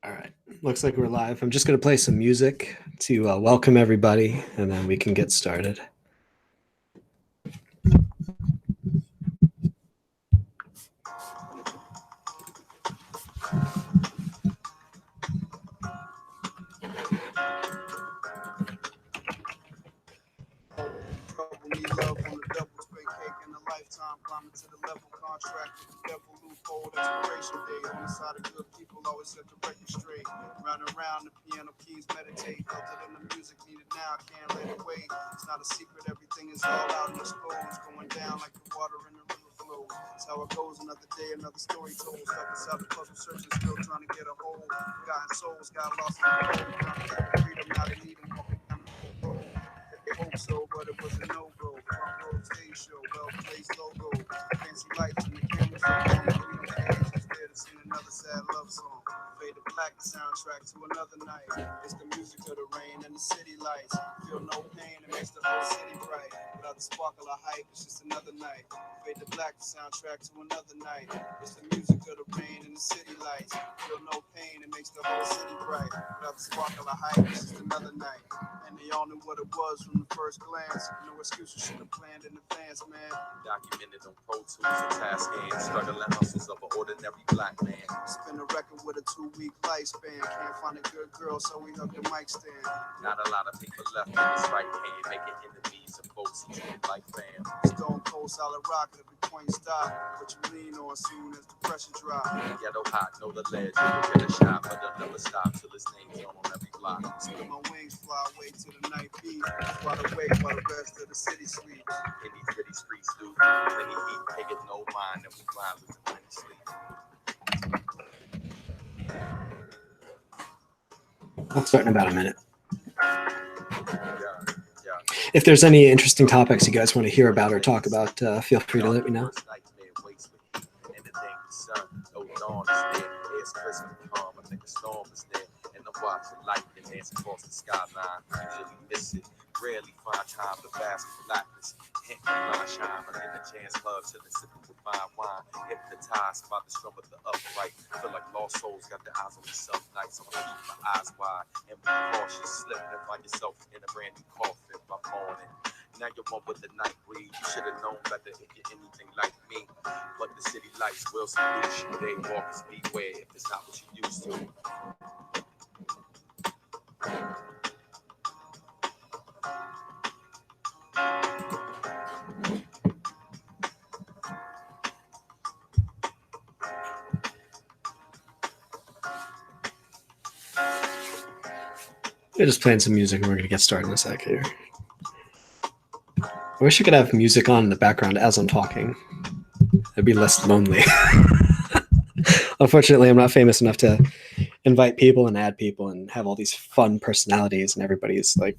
All right, looks like we're live. I'm just going to play some music to welcome everybody, and then we can get started. Love on the double straight cake in a lifetime, climbing to the level contract with the devil loophole expiration date. On the side of good people, always set the record straight. Round and round, the piano keys meditate. Felt it in the music, need it now, can't let it wait. It's not a secret, everything is all out and exposed. Going down like the water in the river flow. That's how it goes, another day, another story told. Stuck inside the puzzle, searching, still trying to get a hold. Forgotten souls got lost in the road. Trying to get freedom, now they need them walking down the road. They hope so, but it was a no-go. Front row stage show, well-placed logo. Fancy lights and the cameras are on. We don't care, just there to sing another sad love song. Fade to black, the soundtrack to another night. It's the music of the rain and the city lights. Feel no pain, it makes the whole city bright. Without the sparkle of hype, it's just another night. Fade to black, the soundtrack to another night. It's the music of the rain and the city lights. Feel no pain, it makes the whole city bright. Without the sparkle of hype, it's just another night. And they all knew what it was from the first glance. No excuses, should have planned in advance, man. Documented on Pro Tools and task hands, struggling hustles of an ordinary black man. Spin a record with a 2-week lifespan. Can't find a good girl, so we hooked the mic stand. Not a lot of people left in his right hand, making enemies of folks he treated like fam. Stone cold solid rock at every point stop. But you lean on soon as the pressure drop. Ghetto hot, know the ledge, you will get a shot, but they'll never stop till his name's on every block. Split my wings, fly away to the night beat. Wide awake while the rest of the city sleeps. In these gritty streets, dude, plenty heat, take it no mind, and we grind with the plenty sleep. I'll start in about a minute. Yeah. If there's any interesting topics you guys want to hear about or talk about, feel free to let me know. Across the skyline, usually miss it. Rarely find time to bask in blackness. Hint the blind shine, but in the chance love till it's sipping with fine wine. Hypnotized by the strum of the upright. Feel like lost souls got their eyes on themselves nights. I'm gonna keep my eyes wide and be cautious. Slip and find yourself in a brand new coffin by morning. Now you're one with the night breeze. You should have known better if you're anything like me. But the city lights will salute you. They walkers beware if it's not what you used to. We're just playing some music and we're going to get started in a sec here. I wish I could have music on in the background as I'm talking. It'd be less lonely. Unfortunately, I'm not famous enough to invite people and add people and have all these fun personalities and everybody's like,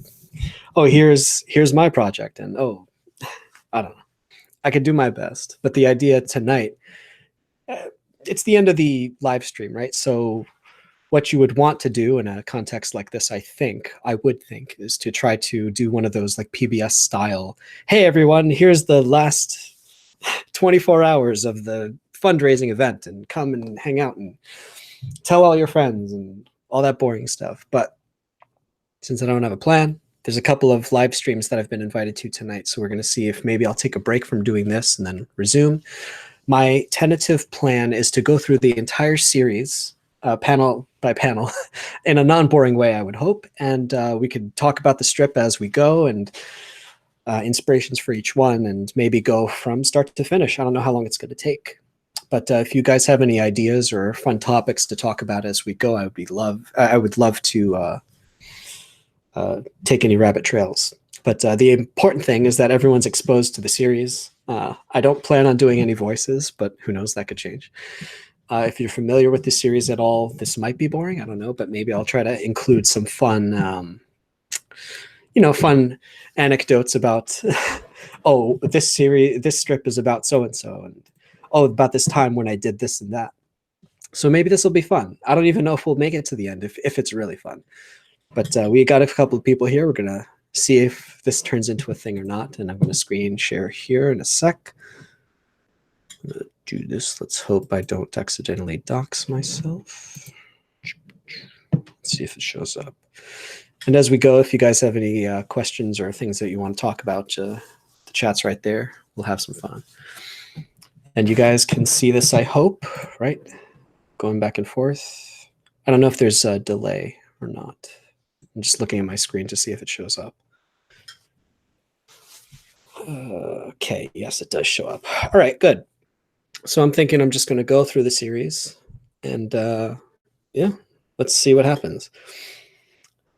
oh, here's my project. And oh, I don't know. I could do my best. But the idea tonight, it's the end of the live stream, right? So what you would want to do in a context like this, I would think, is to try to do one of those like PBS style, hey, everyone, here's the last 24 hours of the fundraising event and come and hang out and tell all your friends and all that boring stuff. But since I don't have a plan, there's a couple of live streams that I've been invited to tonight. So we're going to see if maybe I'll take a break from doing this and then resume. My tentative plan is to go through the entire series panel by panel in a non-boring way, I would hope. And we could talk about the strip as we go and inspirations for each one and maybe go from start to finish. I don't know how long it's going to take. But if you guys have any ideas or fun topics to talk about as we go, I would love to take any rabbit trails. But the important thing is that everyone's exposed to the series. I don't plan on doing any voices, but who knows, that could change. If you're familiar with the series at all, this might be boring. I don't know, but maybe I'll try to include some fun, fun anecdotes about, oh, this strip is about so-and-so, and oh, about this time when I did this and that. So maybe this will be fun. I don't even know if we'll make it to the end, if it's really fun. But we got a couple of people here. We're going to see if this turns into a thing or not. And I'm going to screen share here in a sec. I'm going to do this. Let's hope I don't accidentally dox myself. see if it shows up. And as we go, if you guys have any questions or things that you want to talk about, the chat's right there. We'll have some fun. And you guys can see this, I hope, right? Going back and forth. I don't know if there's a delay or not. I'm just looking at my screen to see if it shows up. Okay, yes, it does show up. All right, good. So I'm thinking I'm just going to go through the series and yeah, let's see what happens.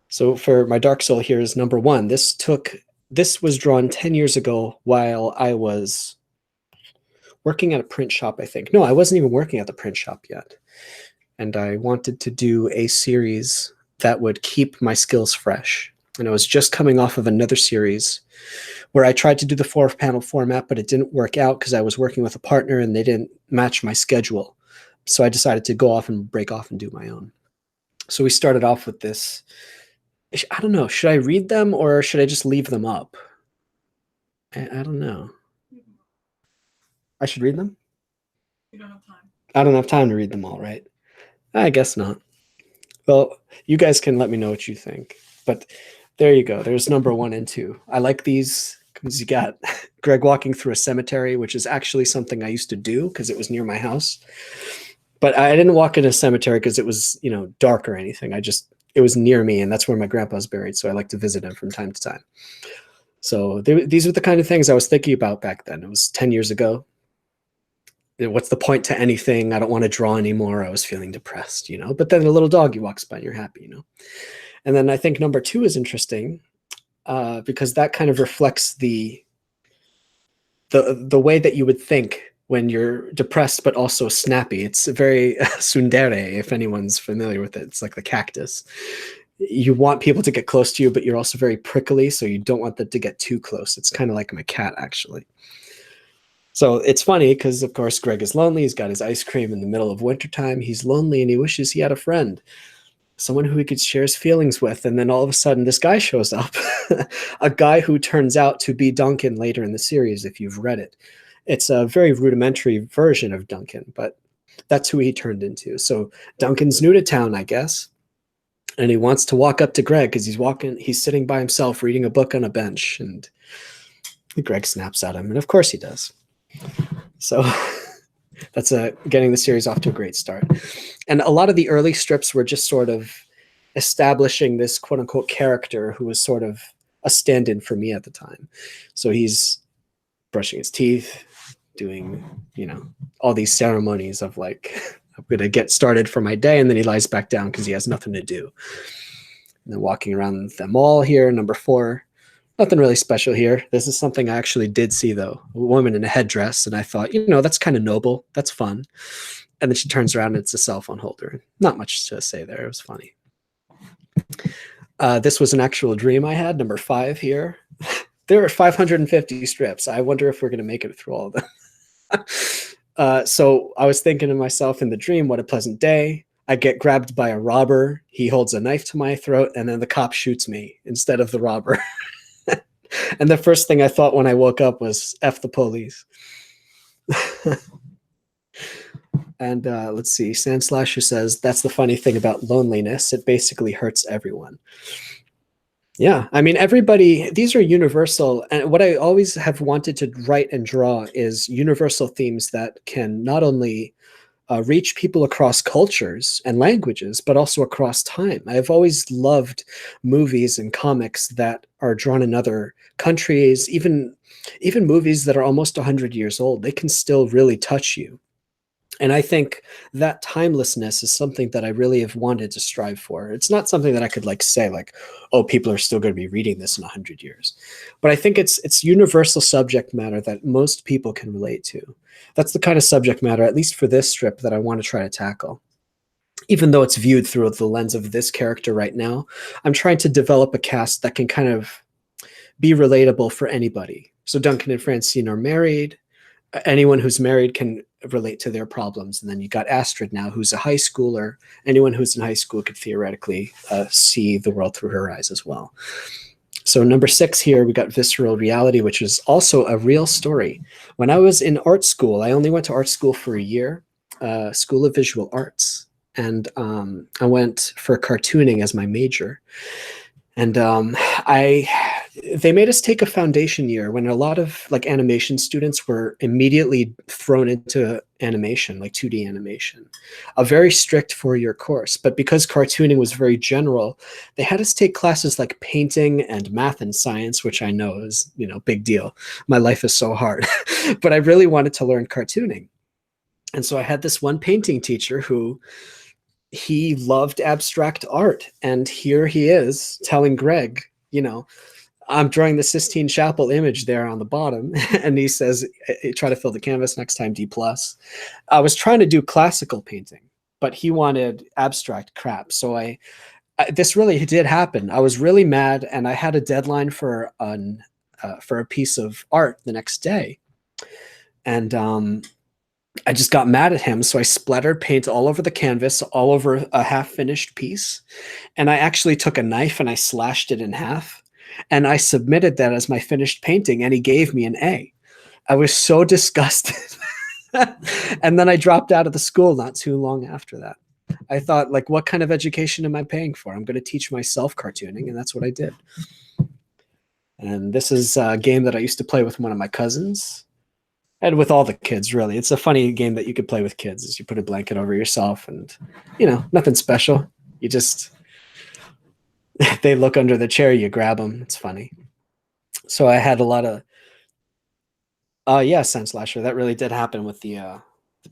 So for my Dark Soul here is number 1. This was drawn 10 years ago while I was working at a print shop, I think. No, I wasn't even working at the print shop yet. And I wanted to do a series that would keep my skills fresh. And I was just coming off of another series where I tried to do the 4-panel format, but it didn't work out because I was working with a partner and they didn't match my schedule. So I decided to go off and break off and do my own. So we started off with this. I don't know. Should I read them or should I just leave them up? I don't know. I should read them? You don't have time. I don't have time to read them all, right? I guess not. Well, you guys can let me know what you think. But there you go. There's number 1 and 2. I like these because you got Greg walking through a cemetery, which is actually something I used to do because it was near my house. But I didn't walk in a cemetery because it was, dark or anything. It was near me, and that's where my grandpa's buried. So I like to visit him from time to time. So these are the kind of things I was thinking about back then. It was 10 years ago. What's the point to anything? I don't want to draw anymore. I was feeling depressed, But then a little doggy walks by and you're happy, And then I think number 2 is interesting because that kind of reflects the way that you would think when you're depressed, but also snappy. It's very tsundere, if anyone's familiar with it. It's like the cactus. You want people to get close to you, but you're also very prickly, so you don't want them to get too close. It's kind of like my cat, actually. So it's funny because, of course, Greg is lonely. He's got his ice cream in the middle of wintertime. He's lonely and he wishes he had a friend, someone who he could share his feelings with. And then all of a sudden, this guy shows up, a guy who turns out to be Duncan later in the series, if you've read it. It's a very rudimentary version of Duncan, but that's who he turned into. So Duncan's new to town, I guess. And he wants to walk up to Greg because he's sitting by himself reading a book on a bench. And Greg snaps at him. And of course he does. So that's getting the series off to a great start. And a lot of the early strips were just sort of establishing this quote unquote character who was sort of a stand-in for me at the time. So he's brushing his teeth, doing, all these ceremonies of like, I'm going to get started for my day. And then he lies back down because he has nothing to do. And then walking around the mall here, number 4. Nothing really special here. This is something I actually did see, though. A woman in a headdress. And I thought, that's kind of noble. That's fun. And then she turns around and it's a cell phone holder. Not much to say there. It was funny. This was an actual dream I had. Number 5 here. There are 550 strips. I wonder if we're going to make it through all of them. So I was thinking to myself in the dream, what a pleasant day. I get grabbed by a robber. He holds a knife to my throat, and then the cop shoots me instead of the robber. And the first thing I thought when I woke up was, F the police. And let's see. Sandslasher says, that's the funny thing about loneliness. It basically hurts everyone. Yeah, I mean, everybody, these are universal. And what I always have wanted to write and draw is universal themes that can not only reach people across cultures and languages, but also across time. I've always loved movies and comics that are drawn in other countries, even movies that are almost 100 years old. They can still really touch you. And I think that timelessness is something that I really have wanted to strive for. It's not something that I could say, oh, people are still going to be reading this in 100 years. But I think it's universal subject matter that most people can relate to. That's the kind of subject matter, at least for this strip, that I want to try to tackle. Even though it's viewed through the lens of this character right now, I'm trying to develop a cast that can kind of be relatable for anybody. So Duncan and Francine are married. Anyone who's married can relate to their problems. And then you got Astrid now, who's a high schooler. Anyone who's in high school could theoretically see the world through her eyes as well. So number 6 here, we got Visceral Reality, which is also a real story. When I was in art school, I only went to art school for a year, School of Visual Arts. and I went for cartooning as my major. And they made us take a foundation year when a lot of like animation students were immediately thrown into animation, like 2D animation, a very strict 4-year course. But because cartooning was very general, they had us take classes like painting and math and science, which I know is, big deal. My life is so hard, but I really wanted to learn cartooning. And so I had this one painting teacher who he loved abstract art. And here he is telling Greg, I'm drawing the Sistine Chapel image there on the bottom. And he says, try to fill the canvas next time, D+. I was trying to do classical painting, but he wanted abstract crap. So this really did happen. I was really mad, and I had a deadline for a piece of art the next day. And I just got mad at him. So I splattered paint all over the canvas, all over a half-finished piece. And I actually took a knife and I slashed it in half. And I submitted that as my finished painting, and he gave me an A. I was so disgusted. And then I dropped out of the school not too long after that. I thought, like, what kind of education am I paying for? I'm going to teach myself cartooning, and that's what I did. And this is a game that I used to play with one of my cousins. And with all the kids, really. It's a funny game that you could play with kids, is you put a blanket over yourself and, nothing special. You just, they look under the chair, you grab them. It's funny. So I had a lot of, Sun Slasher. That really did happen with the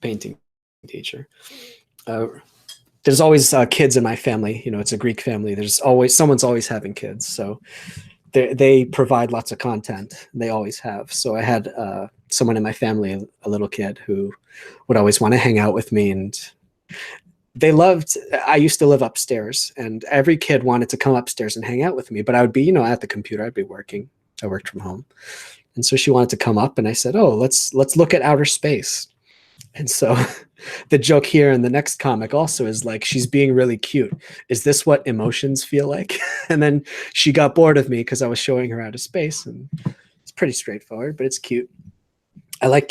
painting teacher. There's always kids in my family. It's a Greek family. Someone's always having kids. So they provide lots of content. They always have. So I had someone in my family, a little kid, who would always want to hang out with me. And I used to live upstairs, and every kid wanted to come upstairs and hang out with me. But I would be, at the computer. I'd be working. I worked from home. And so she wanted to come up, and I said, oh, let's look at outer space. And so the joke here in the next comic also is like, she's being really cute. Is this what emotions feel like? And then she got bored of me because I was showing her outer space, and it's pretty straightforward, but it's cute. I like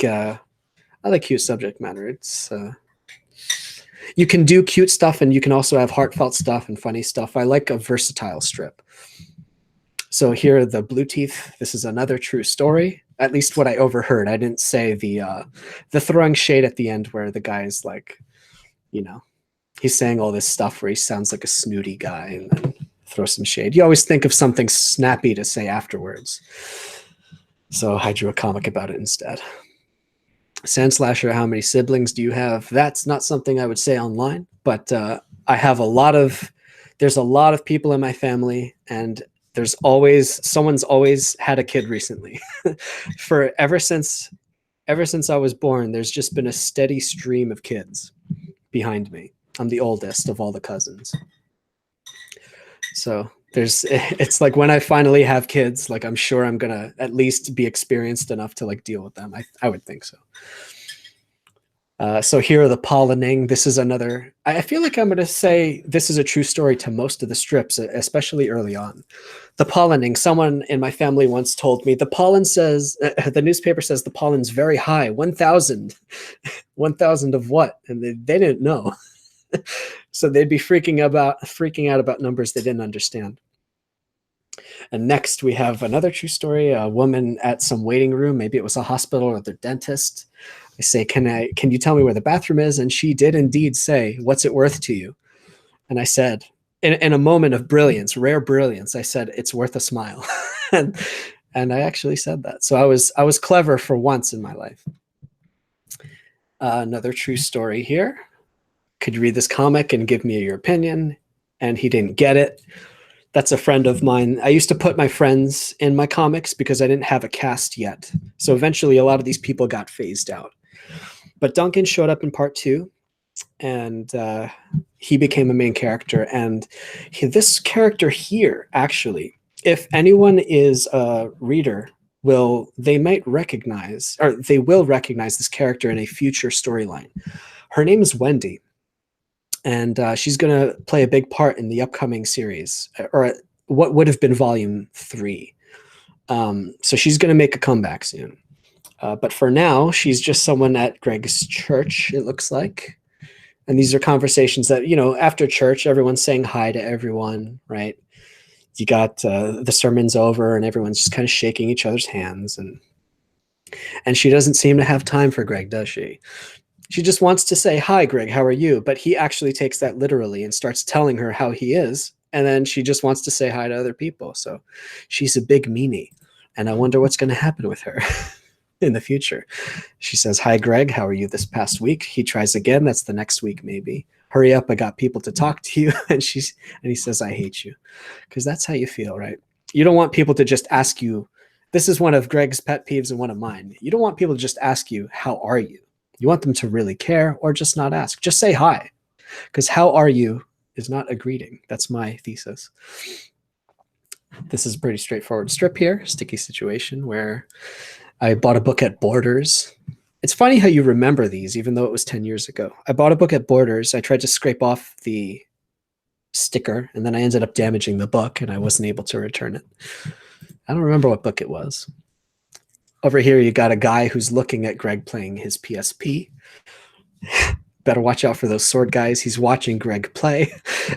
cute subject matter. It's you can do cute stuff, and you can also have heartfelt stuff and funny stuff. I like a versatile strip. So here are the Blue Teeth. This is another true story. At least what I overheard. I didn't say the throwing shade at the end where the guy's like, he's saying all this stuff where he sounds like a snooty guy and then throw some shade. You always think of something snappy to say afterwards. So I drew a comic about it instead. Sand Slasher, how many siblings do you have? That's not something I would say online, but I have there's a lot of people in my family, and someone's always had a kid recently. Ever since I was born, there's just been a steady stream of kids behind me. I'm the oldest of all the cousins. So it's like when I finally have kids, like I'm sure I'm gonna at least be experienced enough to like deal with them. I would think so. So here are the pollinating. This is another, I feel like I'm going to say this is a true story to most of the strips, especially early on. The pollinating, someone in my family once told me, the newspaper says the pollen's very high, 1,000. 1,000 of what? And they didn't know. So they'd be freaking out about numbers they didn't understand. And next we have another true story, a woman at some waiting room, maybe it was a hospital or the dentist. I say, can you tell me where the bathroom is? And she did indeed say, what's it worth to you? And I said, in a moment of brilliance, rare brilliance, I said, it's worth a smile. and I actually said that. So I was clever for once in my life. Another true story here. Could you read this comic and give me your opinion? And he didn't get it. That's a friend of mine. I used to put my friends in my comics because I didn't have a cast yet. So eventually a lot of these people got phased out. But Duncan showed up in part 2, and he became a main character. And this character here, actually, if anyone is a reader, they will recognize this character in a future storyline. Her name is Wendy. And she's going to play a big part in the upcoming series, or what would have been volume 3. So she's going to make a comeback soon. But for now, she's just someone at Greg's church, it looks like. And these are conversations that, after church, everyone's saying hi to everyone, right? You got the sermon's over and everyone's just kind of shaking each other's hands. And she doesn't seem to have time for Greg, does she? She just wants to say, hi, Greg, how are you? But he actually takes that literally and starts telling her how he is. And then she just wants to say hi to other people. So she's a big meanie. And I wonder what's going to happen with her in the future. She says, hi, Greg, how are you this past week? He tries again. That's the next week, maybe. Hurry up, I got people to talk to you. And he says, I hate you. Because that's how you feel, right? You don't want people to just ask you. This is one of Greg's pet peeves and one of mine. You don't want people to just ask you, how are you? You want them to really care or just not ask. Just say hi. Because how are you is not a greeting. That's my thesis. This is a pretty straightforward strip here. Sticky situation where I bought a book at Borders. It's funny how you remember these, even though it was 10 years ago. I bought a book at Borders. I tried to scrape off the sticker, and then I ended up damaging the book, and I wasn't able to return it. I don't remember what book it was. Over here, you got a guy who's looking at Greg playing his PSP. Better watch out for those sword guys. He's watching Greg play.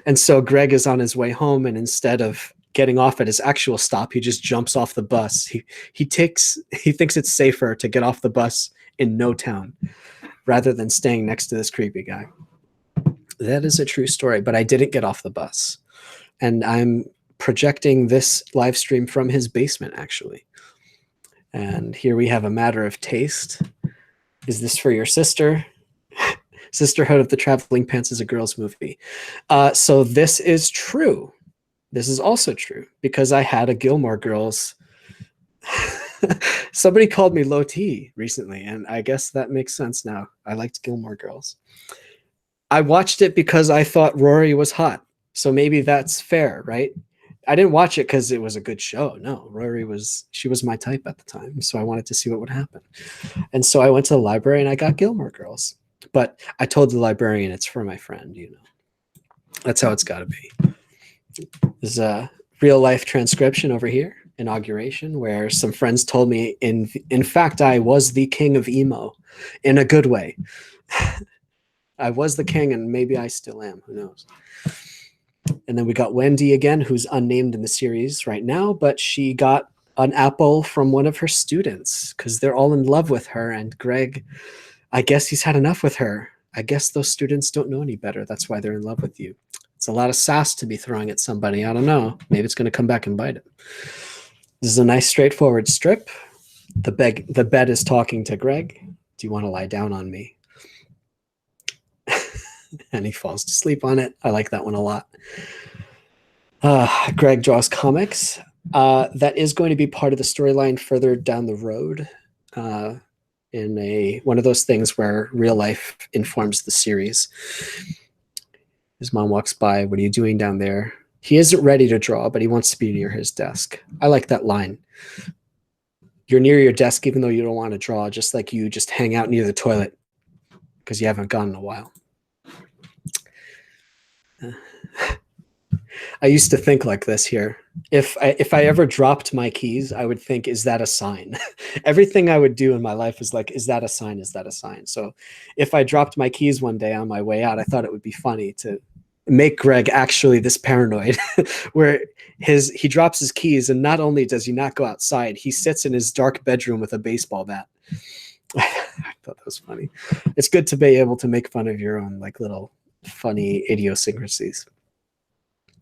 And so Greg is on his way home, and instead of getting off at his actual stop, he just jumps off the bus. He thinks it's safer to get off the bus in No Town rather than staying next to this creepy guy. That is a true story, but I didn't get off the bus. And I'm projecting this live stream from his basement, actually. And here we have a matter of taste. Is this for your sister? Sisterhood of the Traveling Pants is a girls' movie. So this is true. This is also true because I had a Gilmore Girls. Somebody called me low T recently, and I guess that makes sense now. I liked Gilmore Girls. I watched it because I thought Rory was hot. So maybe that's fair, right? I didn't watch it because it was a good show. No, she was my type at the time. So I wanted to see what would happen. And so I went to the library and I got Gilmore Girls. But I told the librarian it's for my friend, That's how it's got to be. There's a real life transcription over here, inauguration, where some friends told me, in fact, I was the king of emo in a good way. I was the king and maybe I still am. Who knows? And then we got Wendy again, who's unnamed in the series right now, but she got an apple from one of her students because they're all in love with her. And Greg, I guess he's had enough with her. I guess those students don't know any better. That's why they're in love with you. It's a lot of sass to be throwing at somebody. I don't know. Maybe it's going to come back and bite it. This is a nice straightforward strip. The bed is talking to Greg. Do you want to lie down on me? And he falls to sleep on it. I like that one a lot. Greg draws comics. That is going to be part of the storyline further down the road in one of those things where real life informs the series. His mom walks by. What are you doing down there? He isn't ready to draw, but he wants to be near his desk. I like that line. You're near your desk even though you don't want to draw, just like you just hang out near the toilet because you haven't gone in a while. I used to think like this here. If I ever dropped my keys, I would think, is that a sign? Everything I would do in my life is like, is that a sign? Is that a sign? So if I dropped my keys one day on my way out, I thought it would be funny to make Greg actually this paranoid where he drops his keys and not only does he not go outside, he sits in his dark bedroom with a baseball bat. I thought that was funny. It's good to be able to make fun of your own like little funny idiosyncrasies.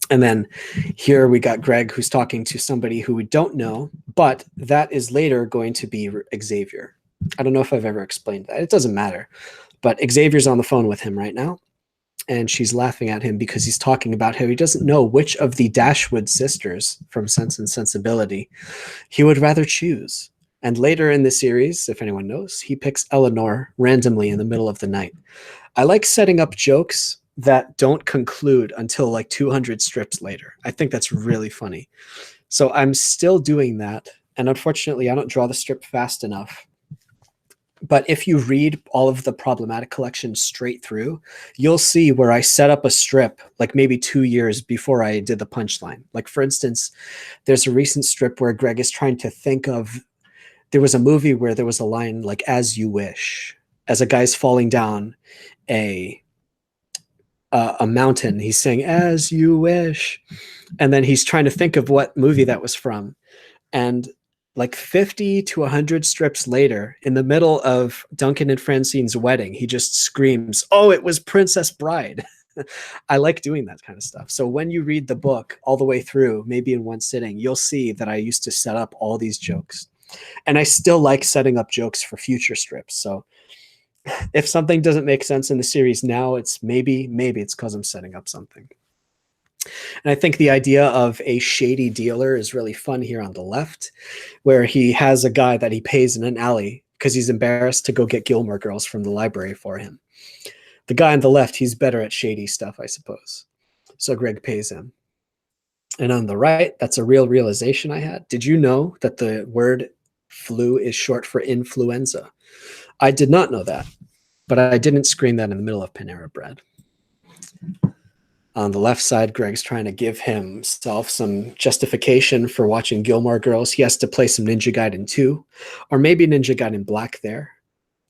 And then here we got Greg who's talking to somebody who we don't know, but that is later going to be Xavier. I don't know if I've ever explained that. It doesn't matter. But Xavier's on the phone with him right now, and she's laughing at him because he's talking about how he doesn't know which of the Dashwood sisters from Sense and Sensibility he would rather choose. And later in the series, if anyone knows, he picks Eleanor randomly in the middle of the night. I like setting up jokes that don't conclude until like 200 strips later. I think that's really funny. So I'm still doing that. And unfortunately, I don't draw the strip fast enough. But if you read all of the Probl-o-Matic collection straight through, you'll see where I set up a strip like maybe 2 years before I did the punchline. Like, for instance, there's a recent strip where Greg is trying to think of, there was a movie where there was a line like, as you wish, as a guy's falling down a a mountain. He's saying "As You Wish," and then he's trying to think of what movie that was from. And like 50 to 100 strips later, in the middle of Duncan and Francine's wedding, he just screams, "Oh, it was Princess Bride." I like doing that kind of stuff. So when you read the book all the way through, maybe in one sitting, you'll see that I used to set up all these jokes. And I still like setting up jokes for future strips. So if something doesn't make sense in the series now, it's maybe it's because I'm setting up something. And I think the idea of a shady dealer is really fun here on the left, where he has a guy that he pays in an alley because he's embarrassed to go get Gilmore Girls from the library for him. The guy on the left, he's better at shady stuff, I suppose. So Greg pays him. And on the right, that's a real realization I had. Did you know that the word flu is short for influenza? I did not know that, but I didn't scream that in the middle of Panera Bread. On the left side, Greg's trying to give himself some justification for watching Gilmore Girls. He has to play some Ninja Gaiden 2, or maybe Ninja Gaiden Black there,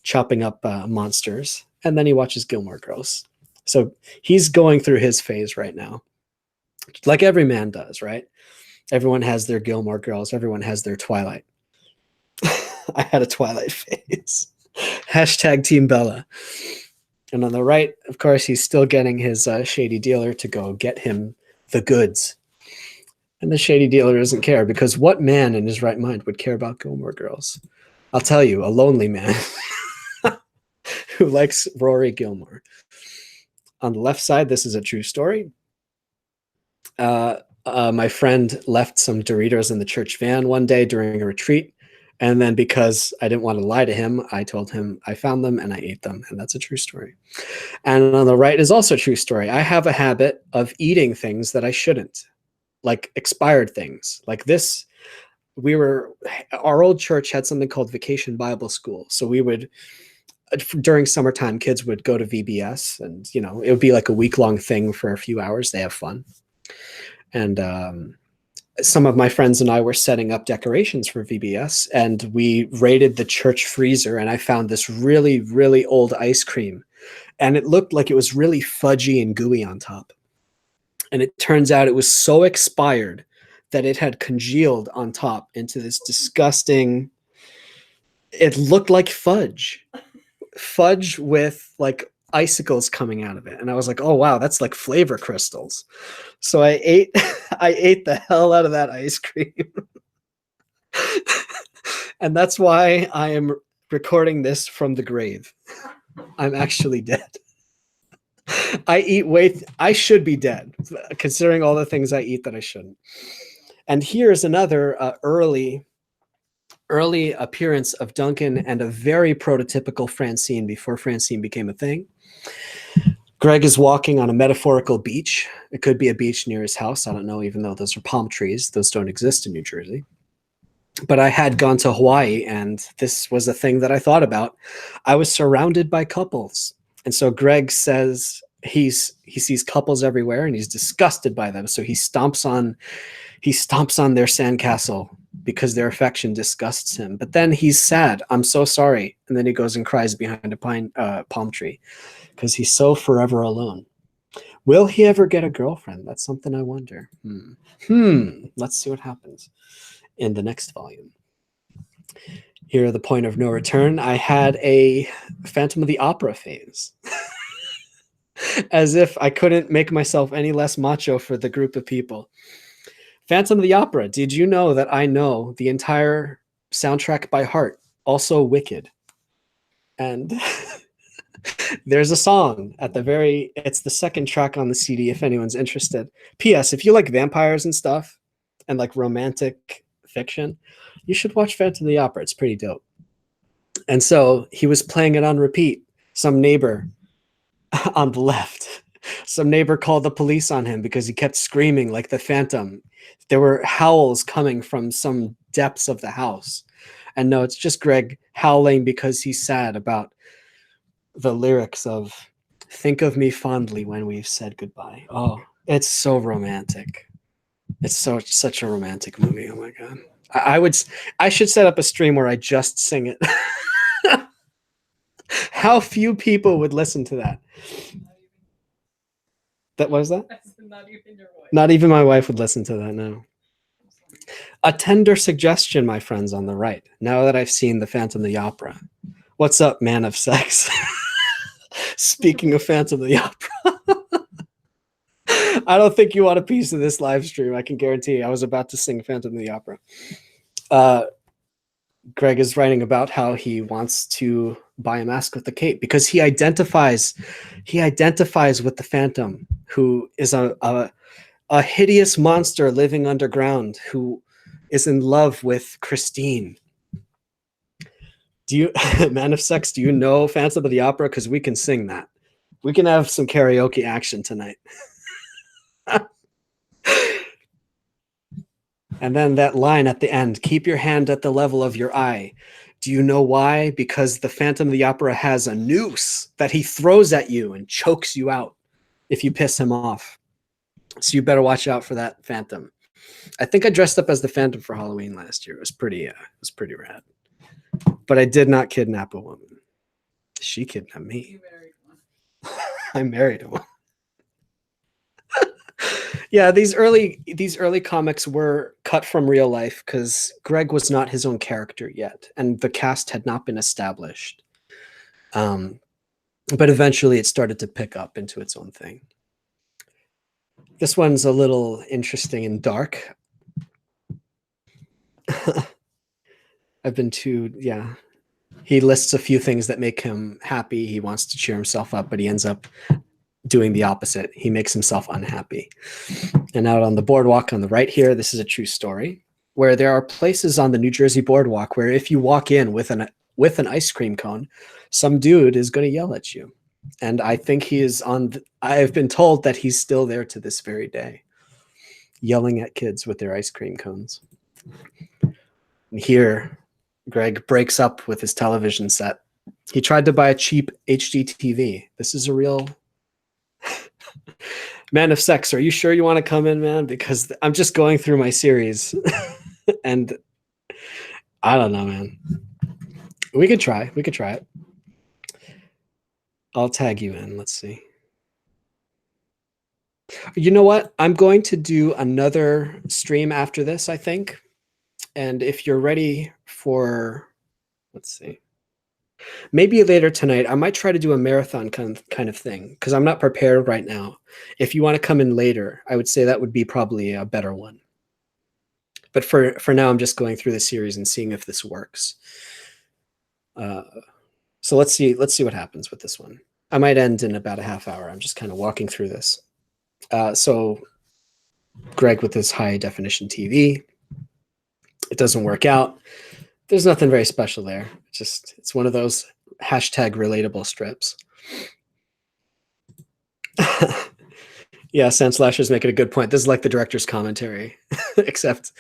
chopping up monsters, and then he watches Gilmore Girls. So he's going through his phase right now, like every man does, right? Everyone has their Gilmore Girls. Everyone has their Twilight. I had a Twilight phase. Hashtag Team Bella. And on the right, of course, he's still getting his shady dealer to go get him the goods. And the shady dealer doesn't care, because what man in his right mind would care about Gilmore Girls? I'll tell you, a lonely man who likes Rory Gilmore. On the left side, this is a true story. My friend left some Doritos in the church van one day during a retreat. And then because I didn't want to lie to him, I told him I found them and I ate them. And that's a true story. And on the right is also a true story. I have a habit of eating things that I shouldn't, like expired things. Like this, our old church had something called Vacation Bible School. So we would, during summertime, kids would go to VBS, and, you know, it would be like a week-long thing for a few hours. They have fun. And some of my friends and I were setting up decorations for VBS, and we raided the church freezer, and I found this really, really old ice cream, and it looked like it was really fudgy and gooey on top. And it turns out it was so expired that it had congealed on top into this disgusting, it looked like fudge with like icicles coming out of it. And I was like, oh wow, that's like flavor crystals. So I ate the hell out of that ice cream. And that's why I am recording this from the grave. I'm actually dead. I should be dead, considering all the things I eat that I shouldn't. And here's another early appearance of Duncan and a very prototypical Francine before Francine became a thing. Greg is walking on a metaphorical beach. It could be a beach near his house. I don't know, even though those are palm trees. Those don't exist in New Jersey. But I had gone to Hawaii, and this was a thing that I thought about. I was surrounded by couples. And so Greg says he sees couples everywhere, and he's disgusted by them. So he stomps on their sandcastle because their affection disgusts him. But then he's sad. I'm so sorry. And then he goes and cries behind a palm tree because he's so forever alone. Will he ever get a girlfriend? That's something I wonder. Let's see what happens in the next volume. Here are the point of no return. I had a Phantom of the Opera phase. As if I couldn't make myself any less macho for the group of people. Phantom of the Opera. Did you know that I know the entire soundtrack by heart? Also Wicked. And there's a song at the it's the second track on the CD if anyone's interested. P.S. If you like vampires and stuff and like romantic fiction, you should watch Phantom of the Opera. It's pretty dope. And so he was playing it on repeat. Some neighbor on the left, some neighbor called the police on him because he kept screaming like the Phantom. There were howls coming from some depths of the house. And no, it's just Greg howling because he's sad about the lyrics of "Think of me fondly when we've said goodbye." Oh, it's so romantic. It's such a romantic movie. Oh my God. I should set up a stream where I just sing it. How few people would listen to that. That was that? That's not even your voice. Not even my wife would listen to that now. A tender suggestion, my friends on the right, now that I've seen the Phantom of the Opera. What's up, man of sex? Speaking of Phantom of the Opera. I don't think you want a piece of this live stream. I can guarantee you. I was about to sing Phantom of the Opera. Greg is writing about how he wants to buy a mask with a cape because he identifies with the Phantom, who is a hideous monster living underground who is in love with Christine. Do you, man of sex, do you know Phantom of the Opera? Because we can sing that. We can have some karaoke action tonight. And then that line at the end, keep your hand at the level of your eye. Do you know why? Because the Phantom of the Opera has a noose that he throws at you and chokes you out if you piss him off. So you better watch out for that Phantom. I think I dressed up as the Phantom for Halloween last year. It was pretty rad. But I did not kidnap a woman. She kidnapped me. You married one. I married a woman. Yeah, these early comics were cut from real life because Greg was not his own character yet, and the cast had not been established. But eventually, it started to pick up into its own thing. This one's a little interesting and dark. I've been too, yeah. He lists a few things that make him happy. He wants to cheer himself up, but he ends up doing the opposite. He makes himself unhappy. And out on the boardwalk on the right here, this is a true story, where there are places on the New Jersey boardwalk where if you walk in with an ice cream cone, some dude is going to yell at you. And I think he is I've been told that he's still there to this very day, yelling at kids with their ice cream cones. And here, Greg breaks up with his television set. He tried to buy a cheap HD TV. This is a real... Man of sex, are you sure you want to come in, man? Because I'm just going through my series. And I don't know, man. We could try it. I'll tag you in. Let's see. You know what? I'm going to do another stream after this, I think. And if you're ready for, let's see, maybe later tonight, I might try to do a marathon kind of thing because I'm not prepared right now. If you want to come in later, I would say that would be probably a better one. But for now, I'm just going through the series and seeing if this works. So let's see what happens with this one. I might end in about a half hour. I'm just kind of walking through this. So Greg with his high definition TV. It doesn't work out. There's nothing very special there. It's one of those hashtag relatable strips. Yeah, Sandslashers making a good point. This is like the director's commentary, except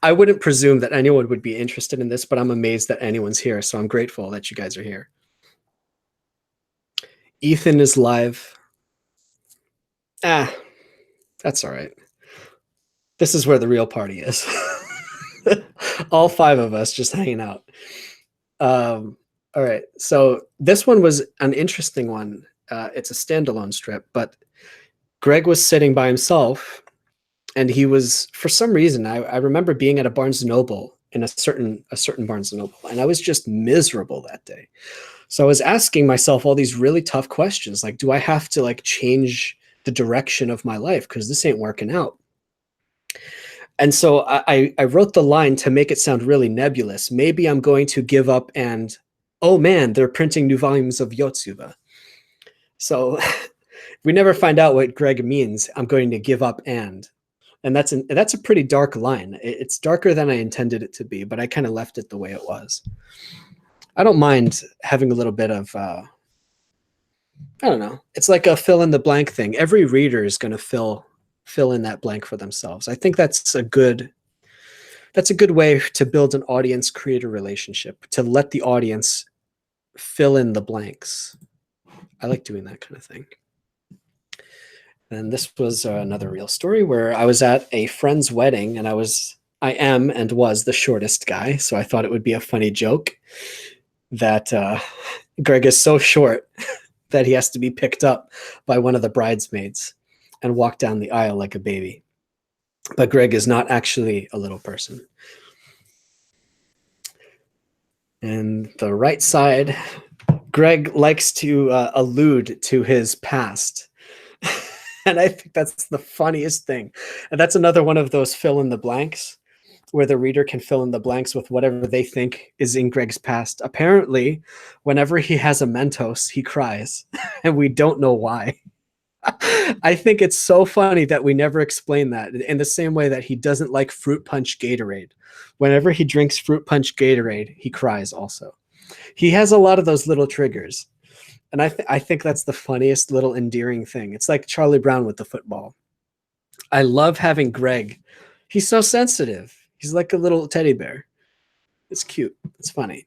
I wouldn't presume that anyone would be interested in this, but I'm amazed that anyone's here. So I'm grateful that you guys are here. Ethan is live. That's all right. This is where the real party is. All five of us just hanging out. All right. So this one was an interesting one. It's a standalone strip, but Greg was sitting by himself, and he was, for some reason, I remember being at a Barnes & Noble, in a certain Barnes & Noble, and I was just miserable that day. So I was asking myself all these really tough questions, like, do I have to like change the direction of my life because this ain't working out? And so I wrote the line to make it sound really nebulous. Maybe I'm going to give up and, oh man, they're printing new volumes of Yotsuba. So we never find out what Greg means. I'm going to give up and that's a pretty dark line. It's darker than I intended it to be, but I kind of left it the way it was. I don't mind having a little bit of, I don't know. It's like a fill in the blank thing. Every reader is going to fill in that blank for themselves. I think that's a good way to build an audience-creator relationship, to let the audience fill in the blanks. I like doing that kind of thing. And this was another real story where I was at a friend's wedding, and I am and was the shortest guy, so I thought it would be a funny joke that Greg is so short that he has to be picked up by one of the bridesmaids. and walk down the aisle like a baby. But Greg is not actually a little person. And the right side, Greg likes to allude to his past. And I think that's the funniest thing. And that's another one of those fill in the blanks where the reader can fill in the blanks with whatever they think is in Greg's past. Apparently, whenever he has a Mentos, he cries, and we don't know why. I think it's so funny that we never explain that, in the same way that he doesn't like fruit punch Gatorade. Whenever he drinks fruit punch Gatorade, he cries also. He has a lot of those little triggers. And I think that's the funniest little endearing thing. It's like Charlie Brown with the football. I love having Greg. He's so sensitive. He's like a little teddy bear. It's cute. It's funny.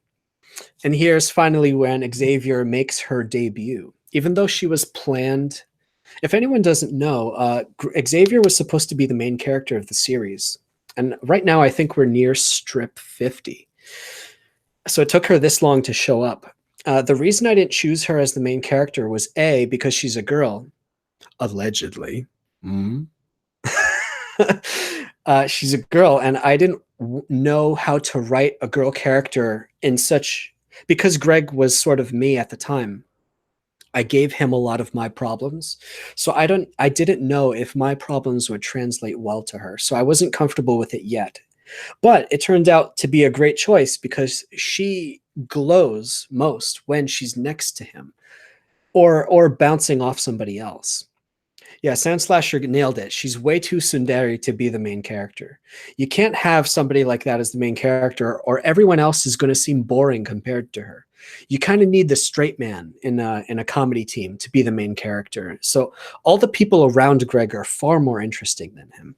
And here's finally when Xavier makes her debut. Even though she was planned, if anyone doesn't know, Xavier was supposed to be the main character of the series. And right now, I think we're near strip 50. So it took her this long to show up. The reason I didn't choose her as the main character was A, because she's a girl, allegedly. She's a girl, and I didn't know how to write a girl character in such, because Greg was sort of me at the time. I gave him a lot of my problems. So I didn't know if my problems would translate well to her. So I wasn't comfortable with it yet. But it turned out to be a great choice because she glows most when she's next to him or bouncing off somebody else. Yeah, Sand Slasher nailed it. She's way too tsundere to be the main character. You can't have somebody like that as the main character, or everyone else is going to seem boring compared to her. You kind of need the straight man in a comedy team to be the main character. So all the people around Greg are far more interesting than him.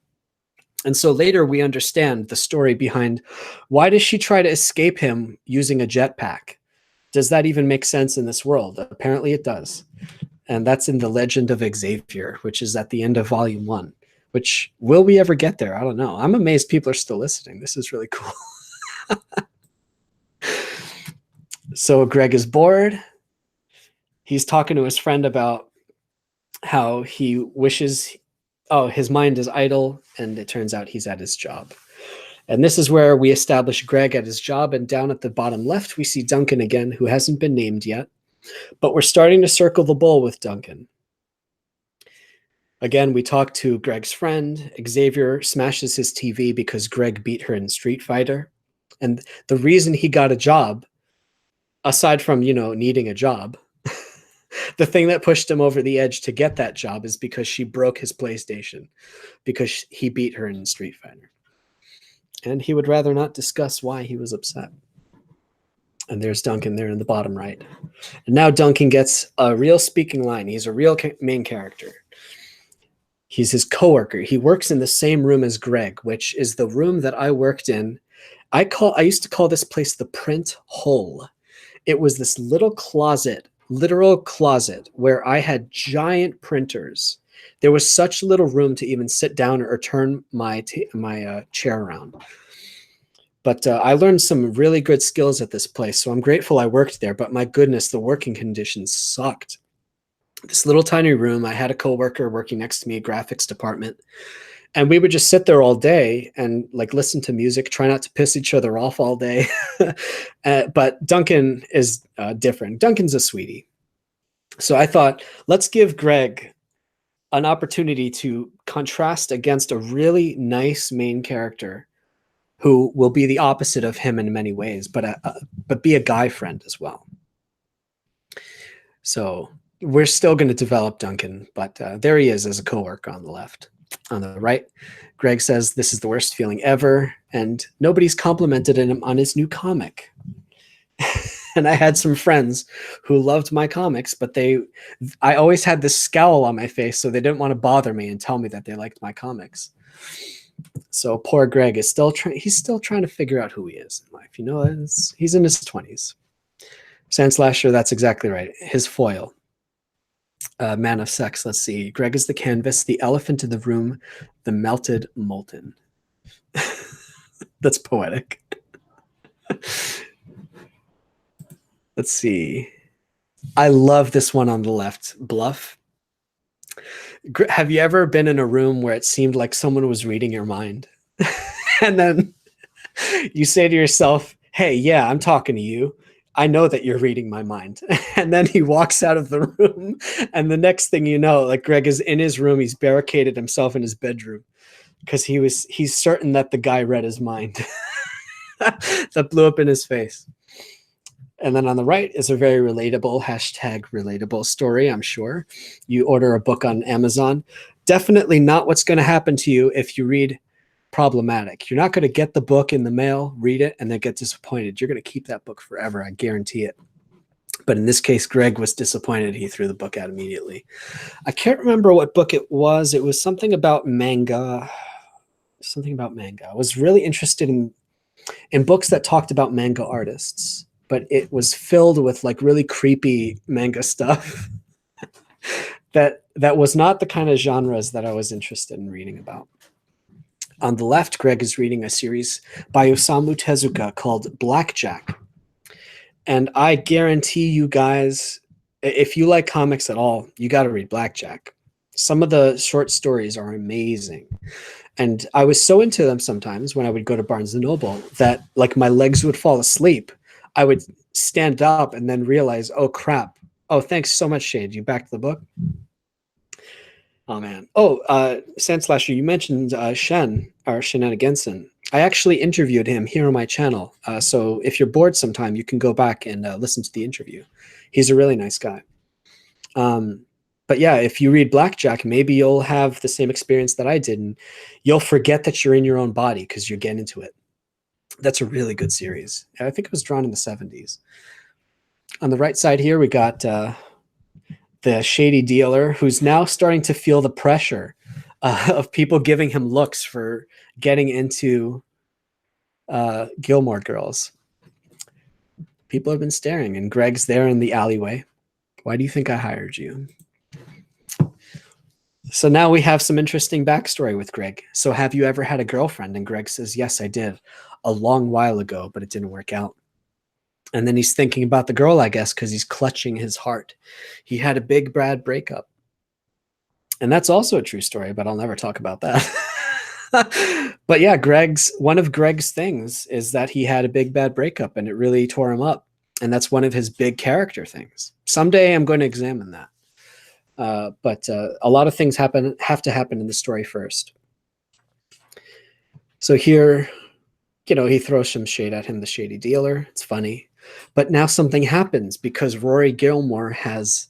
And so later we understand the story behind why does she try to escape him using a jetpack? Does that even make sense in this world? Apparently it does. And that's in The Legend of Xavier, which is at the end of volume 1, which will we ever get there? I don't know. I'm amazed people are still listening. This is really cool. So Greg is bored. He's talking to his friend about how he wishes, his mind is idle, and it turns out he's at his job. And this is where we establish Greg at his job, and down at the bottom left, we see Duncan again, who hasn't been named yet. But we're starting to circle the bull with Duncan. Again, we talk to Greg's friend. Xavier smashes his TV because Greg beat her in Street Fighter. And the reason he got a job, aside from, needing a job, the thing that pushed him over the edge to get that job is because she broke his PlayStation, because he beat her in Street Fighter. And he would rather not discuss why he was upset. And there's Duncan there in the bottom right. And now Duncan gets a real speaking line. He's a real main character. He's his coworker. He works in the same room as Greg, which is the room that I worked in. I used to call this place the print hole. It was this little closet, literal closet, where I had giant printers. There was such little room to even sit down or turn my chair around. But I learned some really good skills at this place, so I'm grateful I worked there. But my goodness, the working conditions sucked. This little tiny room, I had a coworker working next to me, graphics department, and we would just sit there all day and listen to music, try not to piss each other off all day. But Duncan is different. Duncan's a sweetie. So I thought, let's give Greg an opportunity to contrast against a really nice main character who will be the opposite of him in many ways, but be a guy friend as well. So we're still going to develop Duncan, but there he is as a coworker on the left. On the right, Greg says, "This is the worst feeling ever," and nobody's complimented him on his new comic. And I had some friends who loved my comics, but I always had this scowl on my face, so they didn't want to bother me and tell me that they liked my comics. So poor Greg is he's still trying to figure out who he is in life. He's in his 20s. Sand Slasher, that's exactly right. His foil. Man of sex, let's see. Greg is the canvas, the elephant in the room, the melted molten. That's poetic. Let's see. I love this one on the left. Bluff. Have you ever been in a room where it seemed like someone was reading your mind? And then you say to yourself, hey, yeah, I'm talking to you. I know that you're reading my mind. And then he walks out of the room. And the next thing you know, like Greg is in his room, he's barricaded himself in his bedroom because he's certain that the guy read his mind. That blew up in his face. And then on the right is a very relatable, #relatable story, I'm sure. You order a book on Amazon. Definitely not what's going to happen to you if you read Probl-o-Matic. You're not going to get the book in the mail, read it, and then get disappointed. You're going to keep that book forever. I guarantee it. But in this case, Greg was disappointed. He threw the book out immediately. I can't remember what book it was. It was something about manga. Something about manga. I was really interested in books that talked about manga artists, but it was filled with like really creepy manga stuff that was not the kind of genres that I was interested in reading about. On the left, Greg is reading a series by Osamu Tezuka called Blackjack. And I guarantee you guys, if you like comics at all, you got to read Blackjack. Some of the short stories are amazing. And I was so into them sometimes when I would go to Barnes & Noble that like my legs would fall asleep. I would stand up and then realize, oh, crap. Oh, thanks so much, Shade. You backed the book? Oh, man. Oh, Sandslasher, you mentioned Shen, or Shenaniganson. I actually interviewed him here on my channel. So if you're bored sometime, you can go back and listen to the interview. He's a really nice guy. But yeah, if you read Blackjack, maybe you'll have the same experience that I did, and you'll forget that you're in your own body because you're getting into it. That's a really good series. I think it was drawn in the 70s. On the right side here, we got the shady dealer who's now starting to feel the pressure of people giving him looks for getting into Gilmore Girls. People have been staring, and Greg's there in the alleyway. Why do you think I hired you? So now we have some interesting backstory with Greg. So have you ever had a girlfriend? And Greg says, yes, I did a long while ago, but it didn't work out. And then he's thinking about the girl, I guess, because he's clutching his heart. He had a big bad breakup. And that's also a true story, but I'll never talk about that. But yeah, one of Greg's things is that he had a big bad breakup and it really tore him up. And that's one of his big character things. Someday I'm going to examine that. But a lot of things have to happen in the story first. So here, he throws some shade at him, the shady dealer. It's funny. But now something happens because Rory Gilmore has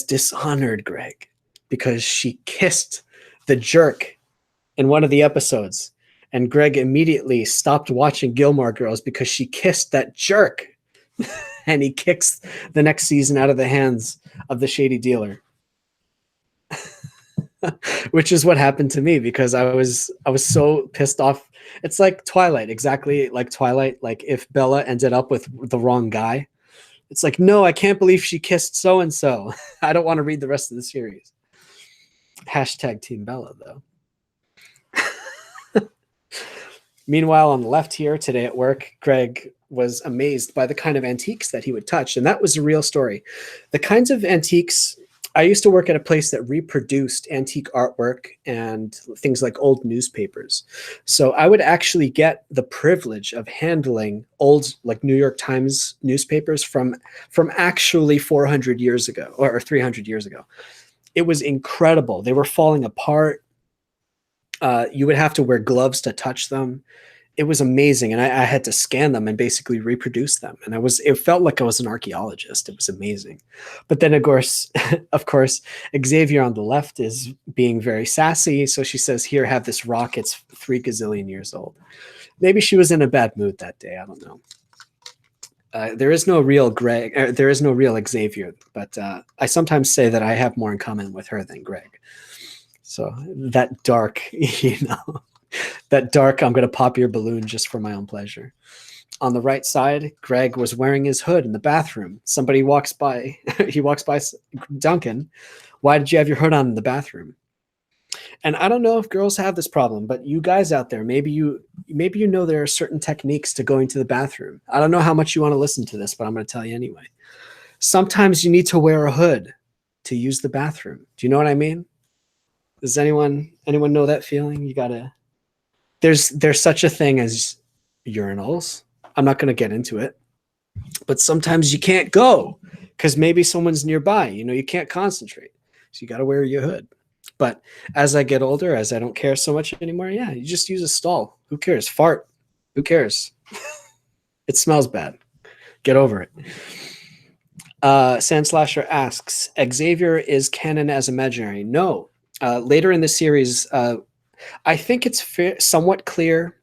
dishonored Greg because she kissed the jerk in one of the episodes. And Greg immediately stopped watching Gilmore Girls because she kissed that jerk. And he kicks the next season out of the hands of the shady dealer. Which is what happened to me because I was so pissed off. It's like Twilight, exactly like Twilight. Like if Bella ended up with the wrong guy, it's like, no, I can't believe she kissed so-and-so. I don't want to read the rest of the series. #Team Bella, though. Meanwhile, on the left here today at work, Greg was amazed by the kind of antiques that he would touch. And that was a real story. The kinds of antiques, I used to work at a place that reproduced antique artwork and things like old newspapers. So I would actually get the privilege of handling old, like New York Times newspapers from actually 400 years ago or 300 years ago. It was incredible. They were falling apart. You would have to wear gloves to touch them. It was amazing. And I had to scan them and basically reproduce them. And it felt like I was an archaeologist. It was amazing. But then of course, Xavier on the left is being very sassy. So she says, here, have this rock. It's 3 gazillion years old. Maybe she was in a bad mood that day. I don't know. There is no real Greg. There is no real Xavier, but I sometimes say that I have more in common with her than Greg. So that dark, that dark, I'm going to pop your balloon just for my own pleasure. On the right side, Greg was wearing his hood in the bathroom. Somebody walks by. He walks by Duncan. Why did you have your hood on in the bathroom? And I don't know if girls have this problem, but you guys out there, maybe you know there are certain techniques to going to the bathroom. I don't know how much you want to listen to this, but I'm going to tell you anyway. Sometimes you need to wear a hood to use the bathroom. Do you know what I mean? Does anyone know that feeling? You gotta. There's such a thing as urinals. I'm not gonna get into it, but sometimes you can't go because maybe someone's nearby. You know, you can't concentrate, so you gotta wear your hood. But as I get older, as I don't care so much anymore, yeah, you just use a stall. Who cares? Fart. Who cares? It smells bad. Get over it. Sandslasher asks, Xavier is canon as imaginary? No. Later in the series, I think it's somewhat clear.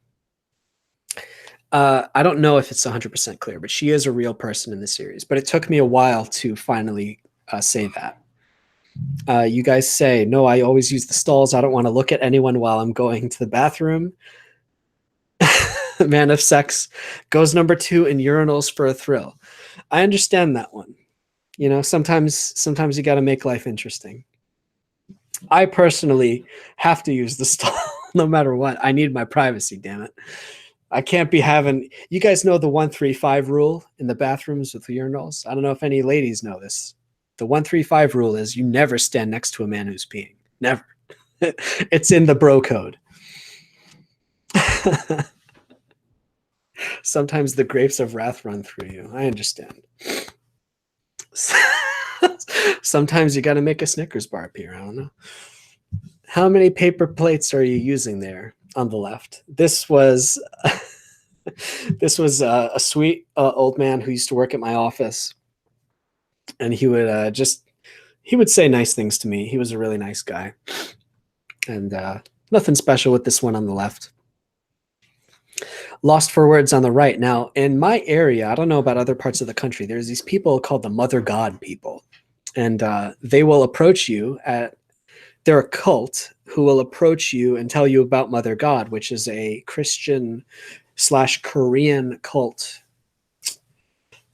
I don't know if it's 100% clear, but she is a real person in the series. But it took me a while to finally say that. You guys say, no, I always use the stalls. I don't want to look at anyone while I'm going to the bathroom. Man of sex goes number 2 in urinals for a thrill. I understand that one. You know, sometimes you got to make life interesting. I personally have to use the stall no matter what. I need my privacy, damn it. I can't be having, you guys know the 1-3-5 rule in the bathrooms with the urinals? I don't know if any ladies know this. The 1-3-5 rule is you never stand next to a man who's peeing. Never. It's in the bro code. Sometimes the grapes of wrath run through you. I understand. Sometimes you got to make a Snickers bar appear. I don't know. How many paper plates are you using there on the left? This was a sweet old man who used to work at my office, and he would say nice things to me. He was a really nice guy, and nothing special with this one on the left. Lost for words on the right. Now, in my area, I don't know about other parts of the country, there's these people called the Mother God people. And they will approach you they're a cult who will approach you and tell you about Mother God, which is a Christian/Korean cult.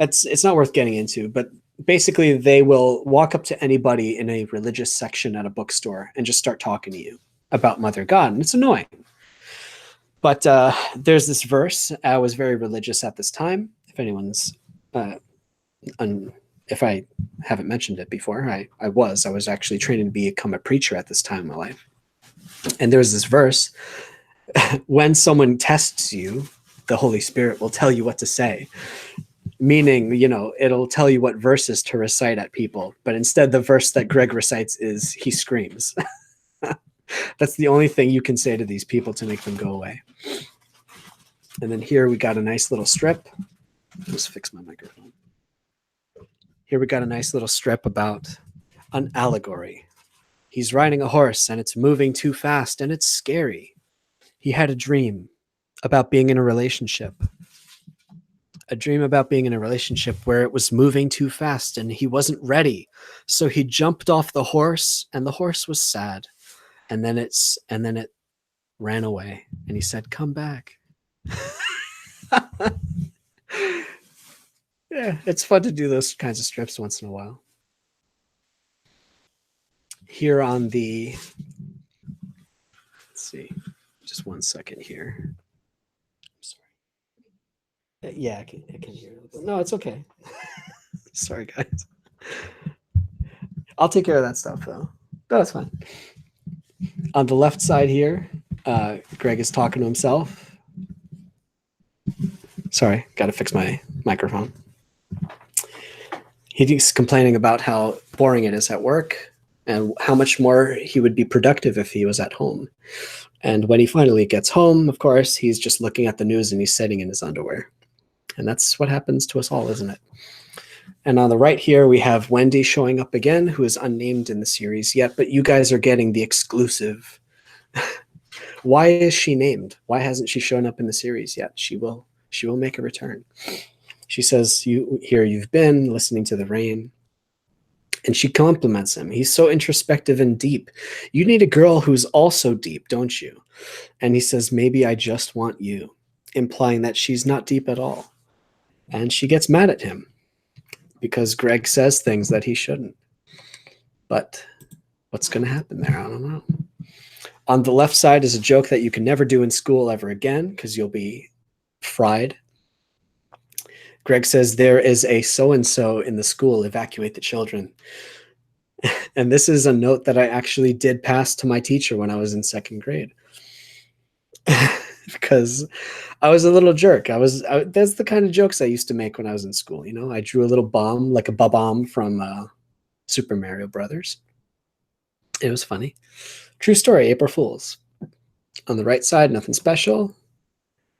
It's not worth getting into, but basically they will walk up to anybody in a religious section at a bookstore and just start talking to you about Mother God. And it's annoying. But there's this verse. I was very religious at this time. If anyone's, if I haven't mentioned it before, I was actually training to become a preacher at this time in my life. And there's this verse. When someone tests you, the Holy Spirit will tell you what to say. Meaning, you know, it'll tell you what verses to recite at people. But instead, the verse that Greg recites is he screams. That's the only thing you can say to these people to make them go away. And then here we got a nice little strip. Just fix my microphone. Here we got a nice little strip about an allegory. He's riding a horse and it's moving too fast and it's scary. He had a dream about being in a relationship. A dream about being in a relationship where it was moving too fast and he wasn't ready. So he jumped off the horse and the horse was sad. And then it ran away and he said, come back. Yeah, it's fun to do those kinds of strips once in a while. Here on the, let's see, just 1 second here. I'm sorry. Yeah, I can hear it. No, it's okay. Sorry, guys. I'll take care of that stuff, though. No, it's fine. On the left side here, Greg is talking to himself. Sorry, got to fix my microphone. He's complaining about how boring it is at work and how much more he would be productive if he was at home. And when he finally gets home, of course, he's just looking at the news and he's sitting in his underwear. And that's what happens to us all, isn't it? And on the right here, we have Wendy showing up again, who is unnamed in the series yet, but you guys are getting the exclusive. Why is she named? Why hasn't she shown up in the series yet? She will make a return. She says, you've been listening to the rain. And she compliments him. He's so introspective and deep. You need a girl who's also deep, don't you? And he says, maybe I just want you, implying that she's not deep at all. And she gets mad at him because Greg says things that he shouldn't. But what's going to happen there? I don't know. On the left side is a joke that you can never do in school ever again because you'll be fried. Greg says, there is a so-and-so in the school, evacuate the children. And this is a note that I actually did pass to my teacher when I was in 2nd grade. Because I was a little jerk. That's the kind of jokes I used to make when I was in school. You know, I drew a little bomb, like a bomb from Super Mario Brothers. It was funny. True story, April Fools. On the right side, nothing special.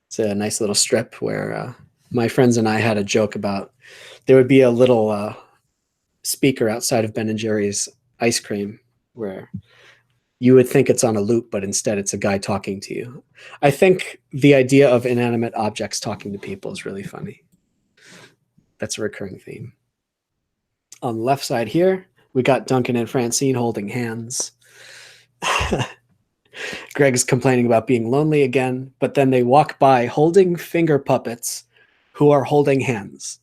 It's a nice little strip where my friends and I had a joke about there would be a little speaker outside of Ben and Jerry's ice cream where you would think it's on a loop, but instead it's a guy talking to you. I think the idea of inanimate objects talking to people is really funny. That's a recurring theme. On the left side here, we got Duncan and Francine holding hands. Greg is complaining about being lonely again, but then they walk by holding finger puppets who are holding hands.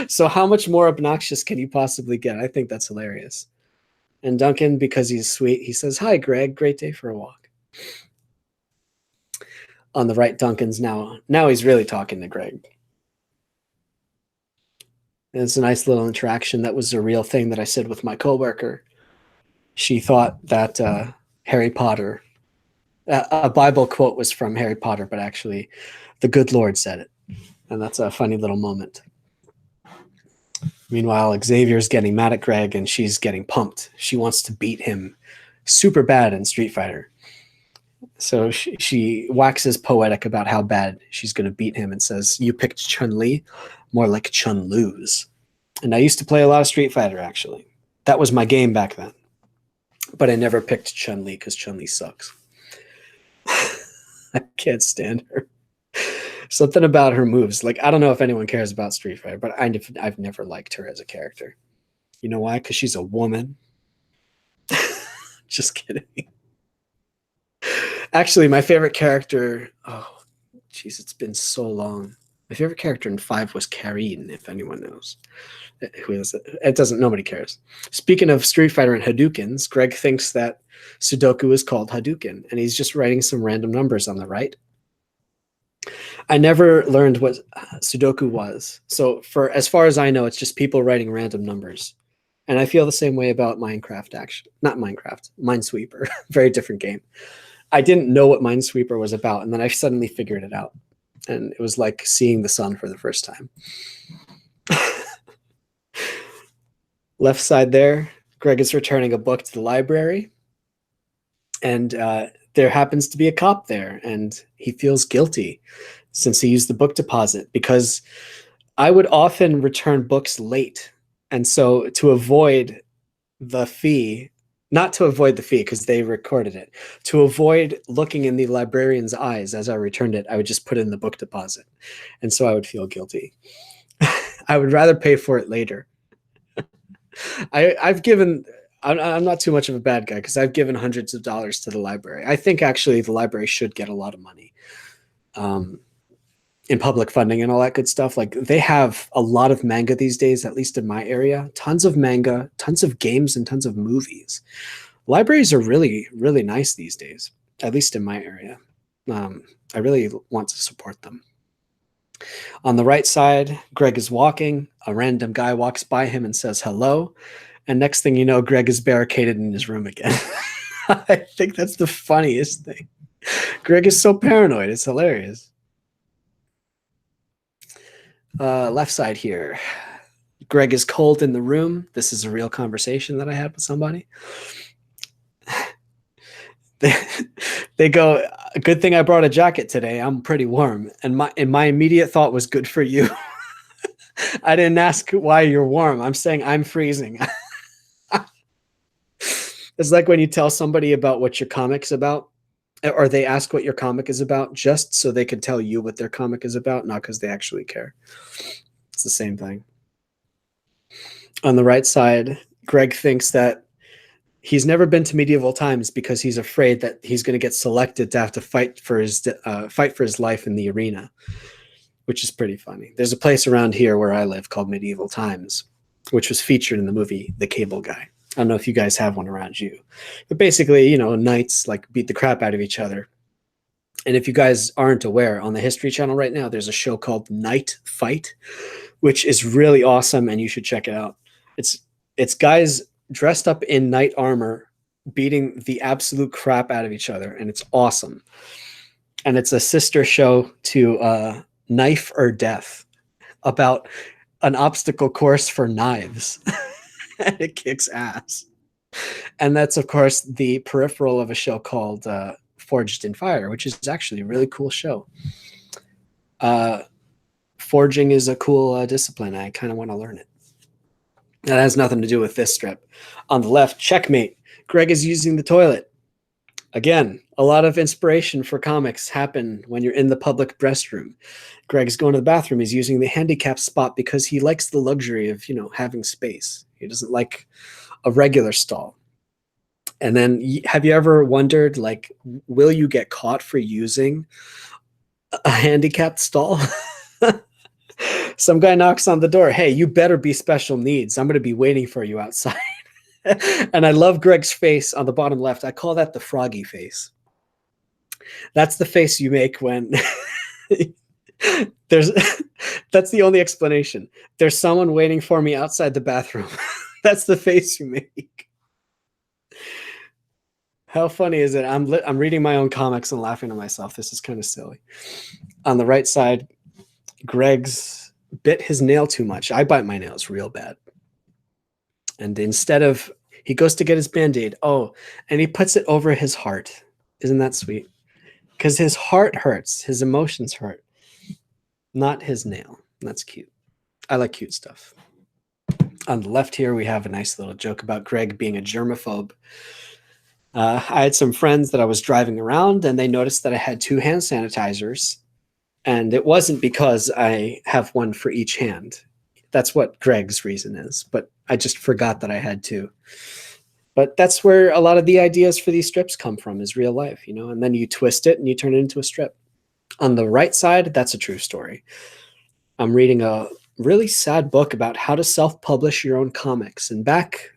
So how much more obnoxious can you possibly get? I think that's hilarious. And Duncan, because he's sweet, he says, "Hi, Greg. Great day for a walk." On the right, Duncan's now he's really talking to Greg. And it's a nice little interaction. That was a real thing that I said with my coworker. She thought that Harry Potter, a Bible quote was from Harry Potter, but actually the good Lord said it. And that's a funny little moment. Meanwhile, Xavier's getting mad at Greg and she's getting pumped. She wants to beat him super bad in Street Fighter. So she waxes poetic about how bad she's going to beat him and says, "You picked Chun-Li, more like Chun-Lose." And I used to play a lot of Street Fighter, actually. That was my game back then. But I never picked Chun-Li because Chun-Li sucks. I can't stand her. Something about her moves. Like, I don't know if anyone cares about Street Fighter, but I've never liked her as a character. You know why? Because she's a woman. Just kidding. Actually, my favorite character, oh, jeez, it's been so long. My favorite character in 5 was Karine, if anyone knows. Who is it? It doesn't, nobody cares. Speaking of Street Fighter and Hadoukens, Greg thinks that Sudoku is called Hadouken, and he's just writing some random numbers on the right. I never learned what Sudoku was. So for as far as I know, it's just people writing random numbers. And I feel the same way about Minecraft, actually. Not Minecraft, Minesweeper. Very different game. I didn't know what Minesweeper was about, and then I suddenly figured it out. And it was like seeing the sun for the first time. Left side there, Greg is returning a book to the library. And there happens to be a cop there, and he feels guilty since he used the book deposit, because I would often return books late. And so to avoid the fee, not to avoid the fee because they recorded it, to avoid looking in the librarian's eyes as I returned it, I would just put in the book deposit. And so I would feel guilty. I would rather pay for it later. I'm not too much of a bad guy because I've given hundreds of dollars to the library. I think actually the library should get a lot of money in public funding and all that good stuff. Like, they have a lot of manga these days, at least in my area. Tons of manga, tons of games, and tons of movies. Libraries are really, really nice these days, at least in my area. I really want to support them. On the right side, Greg is walking. A random guy walks by him and says hello. And next thing you know, Greg is barricaded in his room again. I think that's the funniest thing. Greg is so paranoid. It's hilarious. Left side here. Greg is cold in the room. This is a real conversation that I had with somebody. They go, "Good thing I brought a jacket today. I'm pretty warm." And my immediate thought was, "Good for you." I didn't ask why you're warm. I'm saying I'm freezing. It's like when you tell somebody about what your comic's about, or they ask what your comic is about just so they can tell you what their comic is about, not because they actually care. It's the same thing. On the right side, Greg thinks that he's never been to medieval times because he's afraid that he's going to get selected to have to fight for his life in the arena, which is pretty funny. There's a place around here where I live called Medieval Times, which was featured in the movie The Cable Guy. I don't know if you guys have one around you, but basically, you know, knights like beat the crap out of each other. And if you guys aren't aware, on the History Channel right now, there's a show called Night Fight, which is really awesome, and you should check it out. It's guys dressed up in knight armor, beating the absolute crap out of each other, and it's awesome. And it's a sister show to Knife or Death, about an obstacle course for knives. And it kicks ass. And that's, of course, the peripheral of a show called Forged in Fire, which is actually a really cool show. Forging is a cool discipline. I kind of want to learn it. That has nothing to do with this strip. On the left, checkmate. Greg is using the toilet. Again, a lot of inspiration for comics happen when you're in the public restroom. Greg's going to the bathroom. He's using the handicap spot because he likes the luxury of, having space. He doesn't like a regular stall. And then have you ever wondered, like, will you get caught for using a handicapped stall? Some guy knocks on the door. Hey, you better be special needs. I'm going to be waiting for you outside. And I love Greg's face on the bottom left. I call that the froggy face. That's the face you make when that's the only explanation. There's someone waiting for me outside the bathroom. That's the face you make. How funny is it? I'm reading my own comics and laughing to myself. This is kind of silly. On the right side, Greg's bit his nail too much. I bite my nails real bad. And instead of, he goes to get his Band-Aid. Oh, and he puts it over his heart. Isn't that sweet? Because his heart hurts. His emotions hurt. Not his nail. That's cute. I like cute stuff. On the left here, we have a nice little joke about Greg being a germaphobe. I had some friends that I was driving around, and they noticed that I had 2 hand sanitizers. And it wasn't because I have one for each hand. That's what Greg's reason is. But I just forgot that I had 2. But that's where a lot of the ideas for these strips come from, is real life, and then you twist it and you turn it into a strip. On the right side, that's a true story. I'm reading a really sad book about how to self-publish your own comics. And back,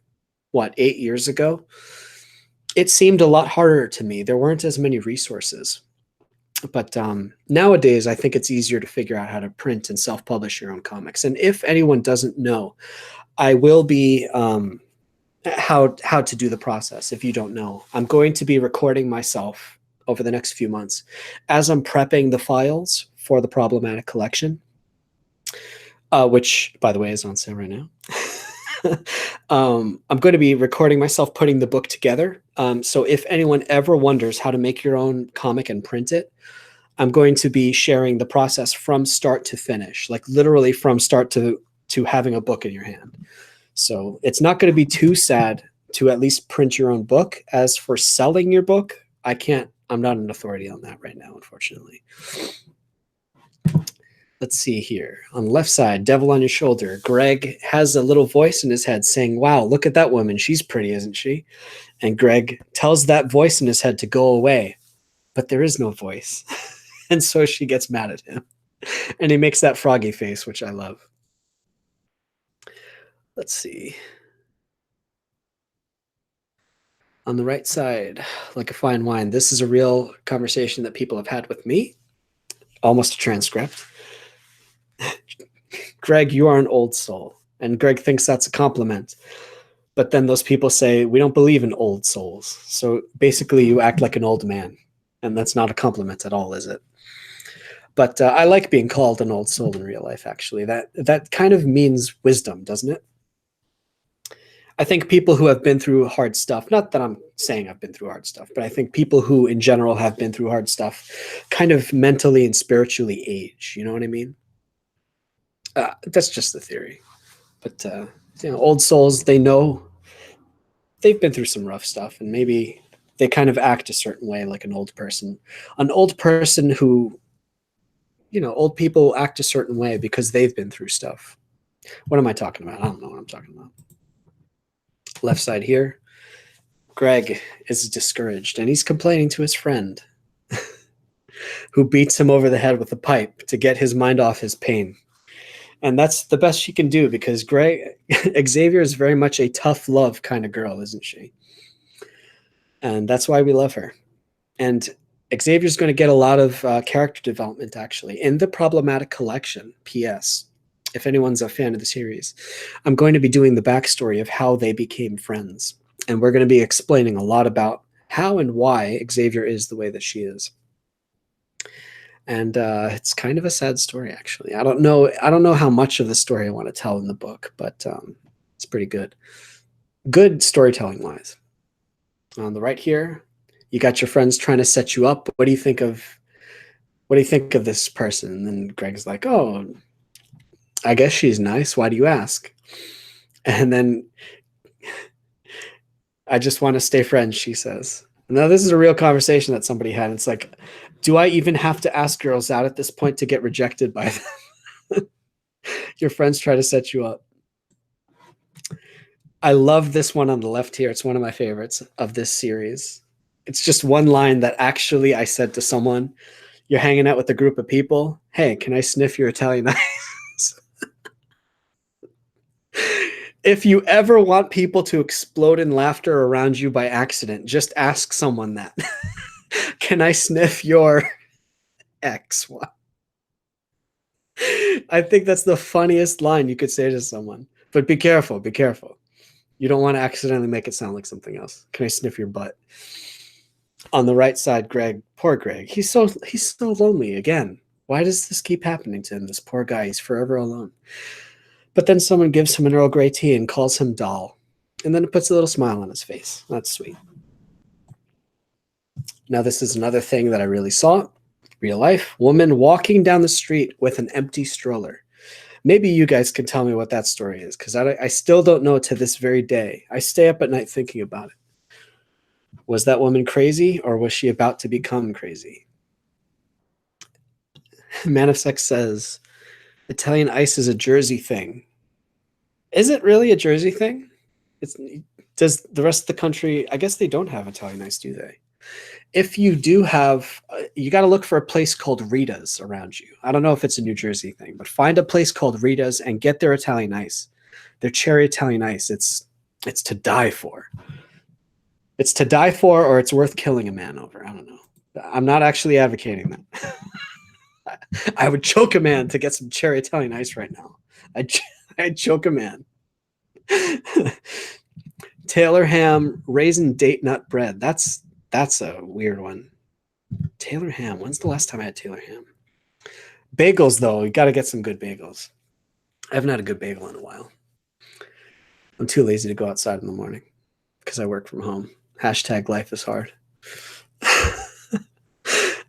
8 years ago, it seemed a lot harder to me. There weren't as many resources. But nowadays, I think it's easier to figure out how to print and self-publish your own comics. And if anyone doesn't know, I will be how to do the process. If you don't know, I'm going to be recording myself over the next few months as I'm prepping the files for the Probl-o-Matic collection, which, by the way, is on sale right now. I'm going to be recording myself putting the book together. So if anyone ever wonders how to make your own comic and print it, I'm going to be sharing the process from start to finish, like literally from start to having a book in your hand. So it's not going to be too sad to at least print your own book. As for selling your book, I'm not an authority on that right now, unfortunately. Let's see here. On the left side, devil on your shoulder. Greg has a little voice in his head saying, wow, look at that woman. She's pretty, isn't she? And Greg tells that voice in his head to go away, but there is no voice. And so she gets mad at him. And he makes that froggy face, which I love. Let's see. On the right side, like a fine wine, this is a real conversation that people have had with me. Almost a transcript. Greg, you are an old soul. And Greg thinks that's a compliment. But then those people say, we don't believe in old souls. So basically you act like an old man. And that's not a compliment at all, is it? But I like being called an old soul in real life, actually. That kind of means wisdom, doesn't it? I think people who have been through hard stuff, not that I'm saying I've been through hard stuff, but I think people who in general have been through hard stuff kind of mentally and spiritually age. You know what I mean? That's just the theory. But, old souls, they know they've been through some rough stuff, and maybe they kind of act a certain way like an old person. An old person who, old people act a certain way because they've been through stuff. What am I talking about? I don't know what I'm talking about. Left side here, Greg is discouraged, and he's complaining to his friend who beats him over the head with a pipe to get his mind off his pain. And that's the best she can do, because Xavier is very much a tough love kind of girl, isn't she? And that's why we love her. And Xavier's going to get a lot of character development, actually, in the Probl-o-Matic collection. P.S. if anyone's a fan of the series, I'm going to be doing the backstory of how they became friends. And we're going to be explaining a lot about how and why Xavier is the way that she is. And it's kind of a sad story, actually. I don't know how much of the story I want to tell in the book, but it's pretty good. Good storytelling wise. On the right here, you got your friends trying to set you up. What do you think of this person? And then Greg's like, oh, I guess she's nice. Why do you ask? And then I just want to stay friends, she says. Now, this is a real conversation that somebody had. It's like, do I even have to ask girls out at this point to get rejected by them? Your friends try to set you up. I love this one on the left here. It's one of my favorites of this series. It's just one line that actually I said to someone. You're hanging out with a group of people. Hey, can I sniff your Italian ice? If you ever want people to explode in laughter around you by accident, just ask someone that. Can I sniff your X? I think that's the funniest line you could say to someone. But be careful, be careful. You don't want to accidentally make it sound like something else. Can I sniff your butt? On the right side, Greg, poor Greg. He's so lonely again. Why does this keep happening to him? This poor guy, he's forever alone. But then someone gives him an Earl Grey tea and calls him doll. And then it puts a little smile on his face. That's sweet. Now, this is another thing that I really saw. Real life. Woman walking down the street with an empty stroller. Maybe you guys can tell me what that story is, because I still don't know to this very day. I stay up at night thinking about it. Was that woman crazy, or was she about to become crazy? Man of Sex says, Italian ice is a Jersey thing. Is it really a Jersey thing? Does the rest of the country, I guess they don't have Italian ice, do they? If you do have, you got to look for a place called Rita's around you. I don't know if it's a New Jersey thing, but find a place called Rita's and get their Italian ice. Their cherry Italian ice. It's to die for. It's to die for, or it's worth killing a man over. I don't know. I'm not actually advocating that. I would choke a man to get some cherry Italian ice right now. I'd choke a man. Taylor ham, raisin date nut bread. That's a weird one. Taylor ham. When's the last time I had Taylor ham? Bagels, though. You got to get some good bagels. I haven't had a good bagel in a while. I'm too lazy to go outside in the morning because I work from home. Hashtag life is hard.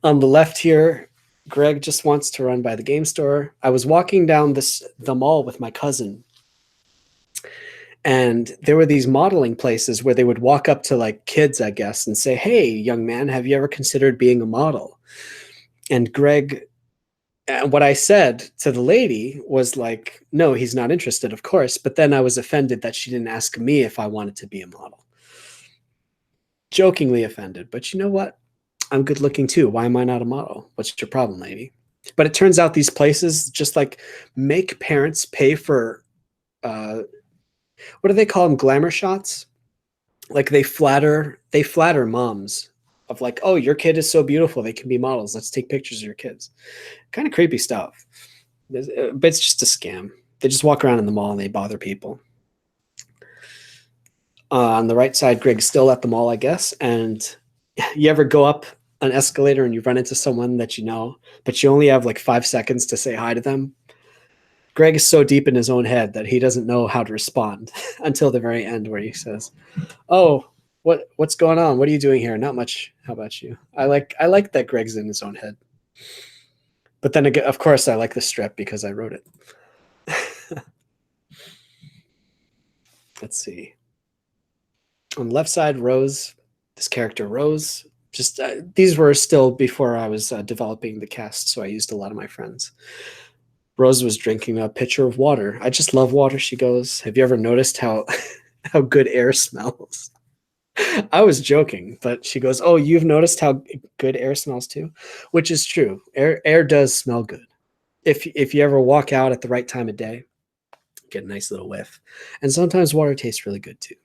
On the left here, Greg just wants to run by the game store. I was walking down the mall with my cousin, and there were these modeling places where they would walk up to like kids, I guess, and say, hey, young man, have you ever considered being a model? And Greg, what I said to the lady was like, no, he's not interested, of course. But then I was offended that she didn't ask me if I wanted to be a model. Jokingly offended. But you know what? I'm good looking too. Why am I not a model? What's your problem, lady? But it turns out these places just like make parents pay for, what do they call them? Glamour shots? Like they flatter moms of like, oh, your kid is so beautiful. They can be models. Let's take pictures of your kids. Kind of creepy stuff. But it's just a scam. They just walk around in the mall and they bother people. On the right side, Greg's still at the mall, I guess. And you ever go up an escalator and you run into someone that you know, but you only have like 5 seconds to say hi to them? Greg is so deep in his own head that he doesn't know how to respond until the very end where he says, oh, what's going on? What are you doing here? Not much. How about you? I like that Greg's in his own head. But then again, of course, I like the strip because I wrote it. Let's see. On the left side, Rose, this character Rose, just these were still before I was developing the cast, so I used a lot of my friends. Rose was drinking a pitcher of water. I just love water, she goes. Have you ever noticed how good air smells? I was joking, but she goes, oh, you've noticed how good air smells too? Which is true. Air does smell good. If you ever walk out at the right time of day, get a nice little whiff. And sometimes water tastes really good too.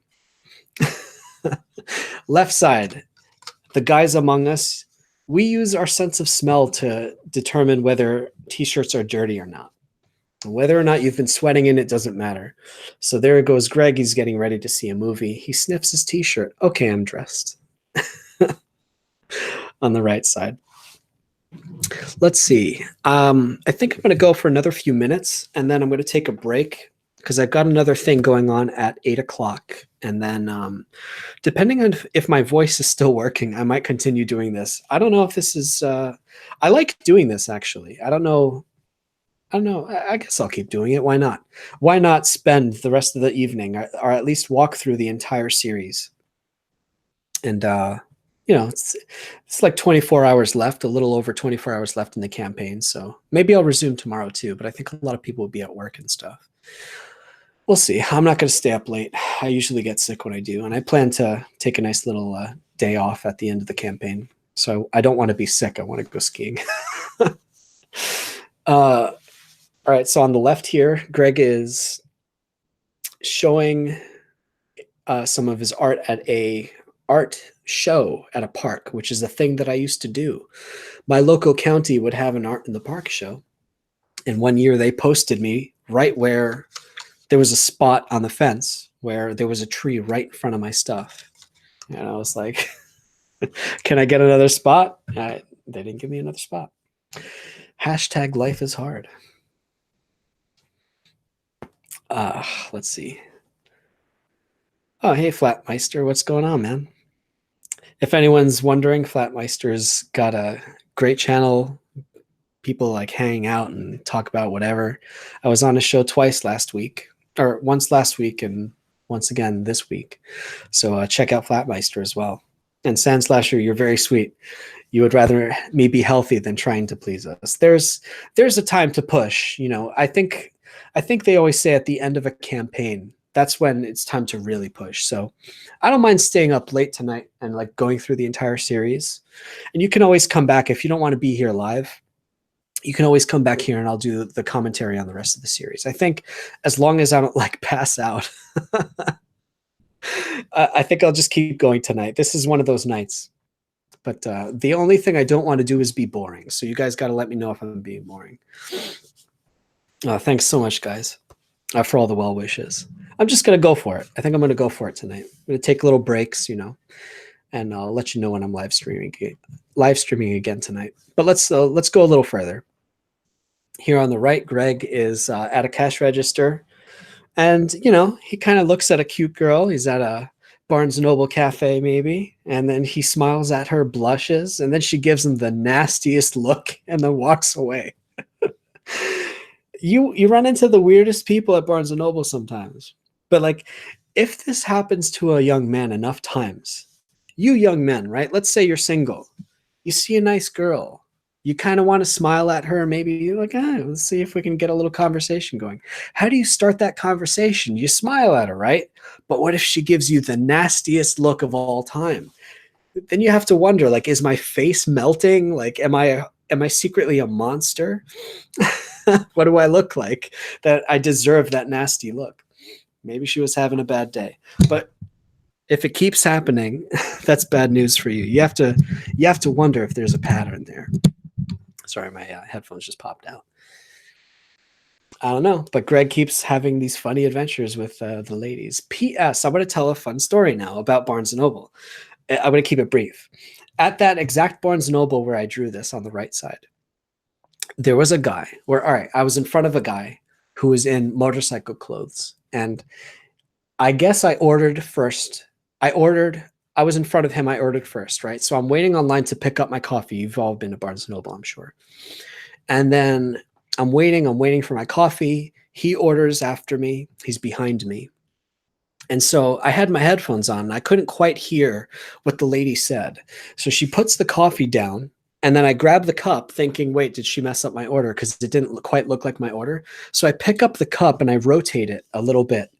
Left side, the guys among us, we use our sense of smell to determine whether t-shirts are dirty or not. Whether or not you've been sweating in it doesn't matter. So there goes Greg. He's getting ready to see a movie. He sniffs his t-shirt. Okay, I'm dressed. On the right side. Let's see. I think I'm going to go for another few minutes, and then I'm going to take a break because I've got another thing going on at 8 o'clock. And then depending on if my voice is still working, I might continue doing this. I don't know if this is I like doing this, actually. I don't know. I guess I'll keep doing it. Why not? Why not spend the rest of the evening or at least walk through the entire series? And it's like 24 hours left, a little over 24 hours left in the campaign. So maybe I'll resume tomorrow too, but I think a lot of people will be at work and stuff. We'll see. I'm not going to stay up late. I usually get sick when I do, and I plan to take a nice little day off at the end of the campaign. So I don't want to be sick. I want to go skiing. All right, so on the left here, Greg is showing some of his art at a art show at a park, which is a thing that I used to do. My local county would have an art in the park show, and one year they posted me right where there was a spot on the fence where there was a tree right in front of my stuff. And I was like, can I get another spot? They didn't give me another spot. Hashtag life is hard. Let's see. Oh, hey, Flatmeister. What's going on, man? If anyone's wondering, Flatmeister's got a great channel. People like hang out and talk about whatever. I was on his show twice last week, or once last week and once again this week. So check out Flatmeister as well. And Sandslasher, you're very sweet. You would rather me be healthy than trying to please us. There's a time to push. I think they always say at the end of a campaign, that's when it's time to really push. So I don't mind staying up late tonight and like going through the entire series. And you can always come back if you don't want to be here live. You can always come back here and I'll do the commentary on the rest of the series. I think as long as I don't like pass out, I think I'll just keep going tonight. This is one of those nights. But the only thing I don't want to do is be boring. So you guys got to let me know if I'm being boring. Thanks so much, guys, for all the well wishes. I'm just going to go for it. I think I'm going to go for it tonight. I'm going to take little breaks, and I'll let you know when I'm live streaming again tonight. But let's go a little further. Here on the right, Greg is at a cash register. And, he kind of looks at a cute girl. He's at a Barnes & Noble cafe maybe. And then he smiles at her, blushes. And then she gives him the nastiest look and then walks away. You run into the weirdest people at Barnes & Noble sometimes. But like, if this happens to a young man enough times, you young men, right? Let's say you're single. You see a nice girl. You kind of want to smile at her. Maybe you're like, let's see if we can get a little conversation going. How do you start that conversation? You smile at her, right? But what if she gives you the nastiest look of all time? Then you have to wonder, like, is my face melting? Like, am I secretly a monster? What do I look like that I deserve that nasty look? Maybe she was having a bad day. But if it keeps happening, that's bad news for you. You have to wonder if there's a pattern there. Sorry, my headphones just popped out. I don't know, but Greg keeps having these funny adventures with the ladies. P.S. I'm going to tell a fun story now about Barnes & Noble. I'm going to keep it brief. At that exact Barnes & Noble where I drew this on the right side, there was a guy I was in front of a guy who was in motorcycle clothes. And I guess I ordered first. I was in front of him. I ordered first, right? So I'm waiting online to pick up my coffee. You've all been to Barnes & Noble, I'm sure. And then I'm waiting for my coffee. He orders after me. He's behind me. And so I had my headphones on and I couldn't quite hear what the lady said. So she puts the coffee down and then I grab the cup thinking, wait, did she mess up my order? Because it didn't quite look like my order. So I pick up the cup and I rotate it a little bit.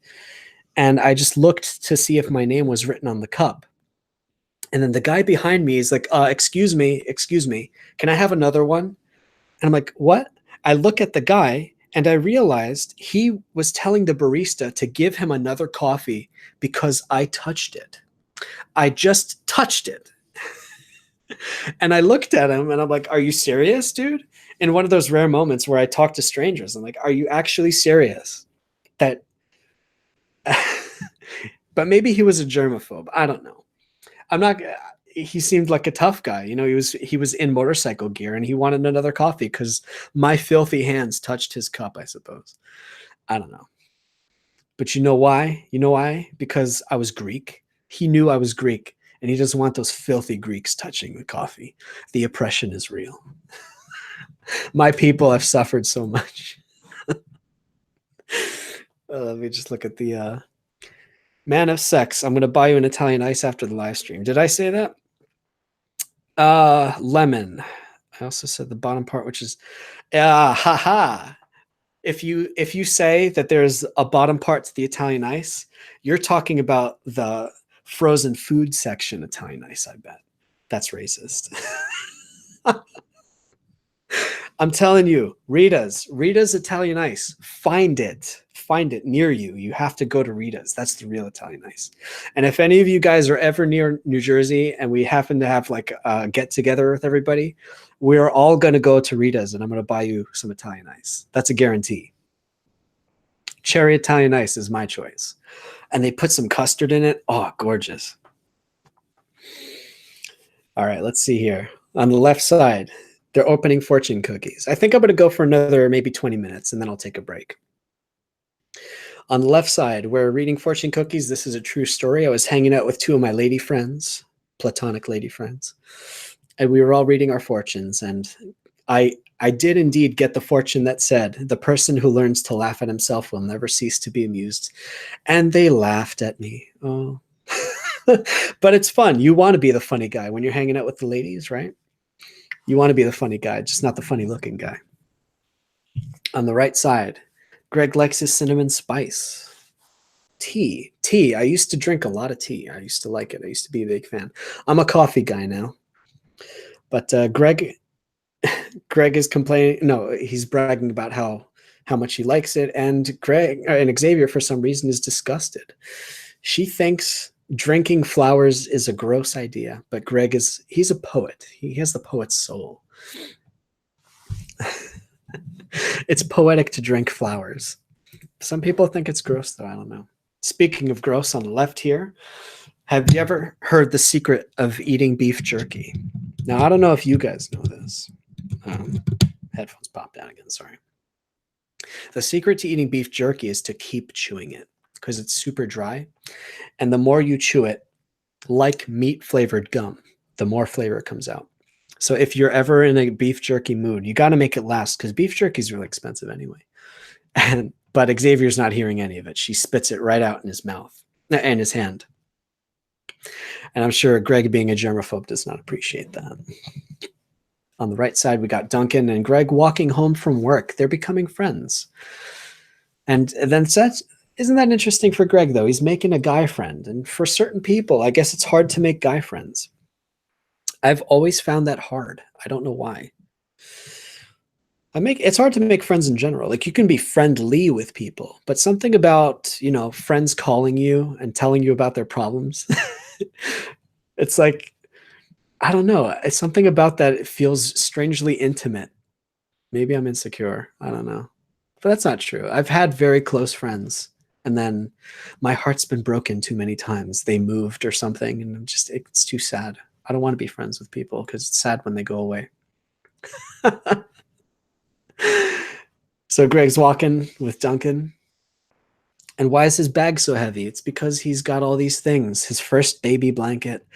And I just looked to see if my name was written on the cup. And then the guy behind me is like, excuse me, can I have another one? And I'm like, what? I look at the guy and I realized he was telling the barista to give him another coffee because I touched it. I just touched it. And I looked at him and I'm like, are you serious, dude? In one of those rare moments where I talk to strangers, I'm like, are you actually serious? That, but maybe he was a germaphobe. I don't know. I'm not, he seemed like a tough guy. You know, he was in motorcycle gear and he wanted another coffee because my filthy hands touched his cup, I suppose. I don't know. But you know why? You know why? Because I was Greek. He knew I was Greek, and he doesn't want those filthy Greeks touching the coffee. The oppression is real. My people have suffered so much. Let me just look at the man of sex. I'm going to buy you an Italian ice after the live stream. Did I say that? Lemon. I also said the bottom part, which is haha. If you say that there's a bottom part to the Italian ice, you're talking about the frozen food section Italian ice, I bet. That's racist. I'm telling you, Rita's Italian ice. Find it near you. You have to go to Rita's. That's the real Italian ice. And if any of you guys are ever near New Jersey and we happen to have like a get together with everybody, we're all going to go to Rita's and I'm going to buy you some Italian ice. That's a guarantee. Cherry Italian ice is my choice. And they put some custard in it. Oh, gorgeous. All right, let's see here. On the left side, they're opening fortune cookies. I think I'm going to go for another maybe 20 minutes and then I'll take a break. On the left side, we're reading fortune cookies. This is a true story. I was hanging out with two of my lady friends, platonic lady friends, and we were all reading our fortunes. And I did indeed get the fortune that said, the person who learns to laugh at himself will never cease to be amused. And they laughed at me. Oh, but it's fun. You want to be the funny guy when you're hanging out with the ladies, right? You want to be the funny guy, just not the funny looking guy. On the right side, Greg likes his cinnamon spice. Tea. I used to drink a lot of tea. I used to like it. I used to be a big fan. I'm a coffee guy now. But Greg is complaining. No, he's bragging about how much he likes it. And Xavier, for some reason, is disgusted. She thinks drinking flowers is a gross idea, but he's a poet. He has the poet's soul. It's poetic to drink flowers. Some people think it's gross, though. I don't know. Speaking of gross, on the left here, have you ever heard the secret of eating beef jerky? Now, I don't know if you guys know this. Headphones popped out again, sorry. The secret to eating beef jerky is to keep chewing it because it's super dry. And the more you chew it, like meat-flavored gum, the more flavor comes out. So if you're ever in a beef jerky mood, you got to make it last because beef jerky is really expensive anyway. But Xavier's not hearing any of it. She spits it right out in his mouth and his hand. And I'm sure Greg, being a germaphobe, does not appreciate that. On the right side, we got Duncan and Greg walking home from work. They're becoming friends. And then isn't that interesting for Greg, though? He's making a guy friend. And for certain people, I guess it's hard to make guy friends. I've always found that hard. I don't know why. It's hard to make friends in general. Like, you can be friendly with people, but something about, friends calling you and telling you about their problems. It's like, I don't know. It's something about that. It feels strangely intimate. Maybe I'm insecure. I don't know. But that's not true. I've had very close friends, and then my heart's been broken too many times. They moved or something, and it's too sad. I don't want to be friends with people because it's sad when they go away. So Greg's walking with Duncan. And why is his bag so heavy? It's because he's got all these things. His first baby blanket,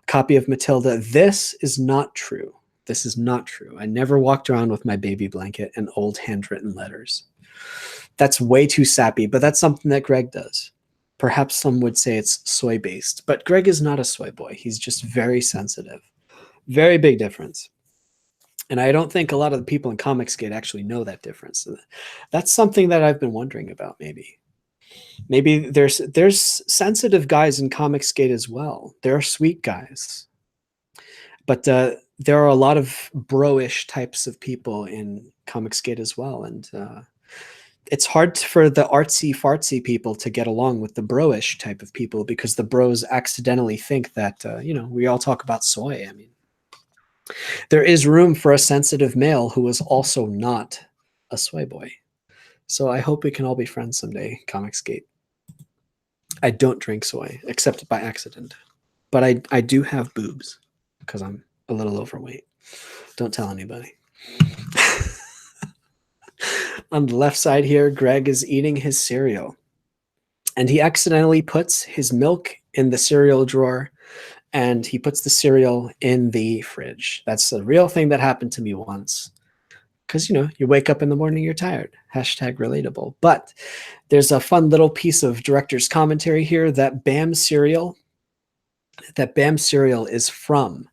a copy of Matilda. This is not true. This is not true. I never walked around with my baby blanket and old handwritten letters. That's way too sappy, but that's something that Greg does. Perhaps some would say it's soy-based, but Greg is not a soy boy. He's just very sensitive. Very big difference. And I don't think a lot of the people in Comicsgate actually know that difference. So that's something that I've been wondering about, maybe. Maybe there's sensitive guys in Comicsgate as well. There are sweet guys. But there are a lot of bro-ish types of people in Comicsgate as well. And it's hard for the artsy-fartsy people to get along with the bro-ish type of people because the bros accidentally think that, we all talk about soy. I mean, There is room for a sensitive male who is also not a soy boy. So I hope we can all be friends someday, Comicsgate. I don't drink soy, except by accident. But I do have boobs because I'm a little overweight. Don't tell anybody. On the left side here, Greg is eating his cereal. And he accidentally puts his milk in the cereal drawer and he puts the cereal in the fridge. That's a real thing that happened to me once. Because, you wake up in the morning, you're tired. Hashtag relatable. But there's a fun little piece of director's commentary here that BAM cereal is from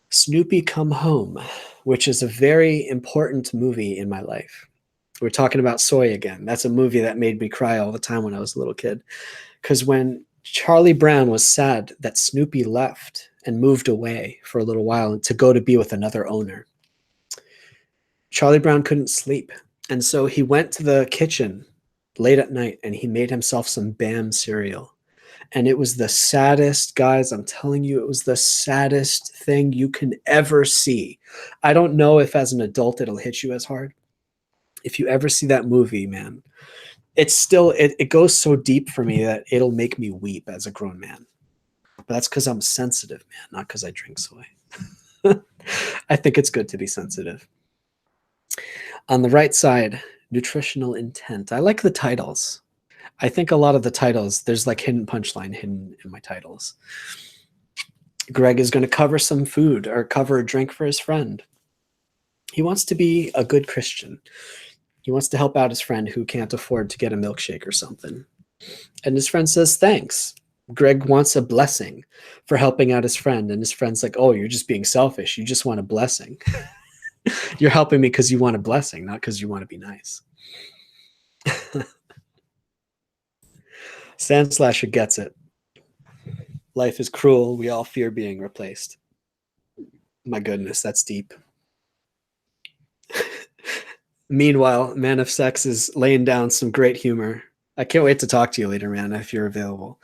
Snoopy Come Home, which is a very important movie in my life. We're talking about soy again. That's a movie that made me cry all the time when I was a little kid. Because when Charlie Brown was sad that Snoopy left and moved away for a little while to go to be with another owner, Charlie Brown couldn't sleep. And so he went to the kitchen late at night and he made himself some BAM cereal. And it was the saddest, guys, I'm telling you, it was the saddest thing you can ever see. I don't know if as an adult it'll hit you as hard. If you ever see that movie, man, it's still, it goes so deep for me that it'll make me weep as a grown man. But that's because I'm sensitive, man, not because I drink soy. I think it's good to be sensitive. On the right side, nutritional intent. I like the titles. I think a lot of the titles, there's like hidden punchline hidden in my titles. Greg is going to cover some food or cover a drink for his friend. He wants to be a good Christian. He wants to help out his friend who can't afford to get a milkshake or something. And his friend says, thanks. Greg wants a blessing for helping out his friend. And his friend's like, oh, you're just being selfish. You just want a blessing. You're helping me because you want a blessing, not because you want to be nice. Sandslasher gets it. Life is cruel. We all fear being replaced. My goodness, that's deep. Meanwhile, Man of Sex is laying down some great humor. I can't wait to talk to you later, man, if you're available.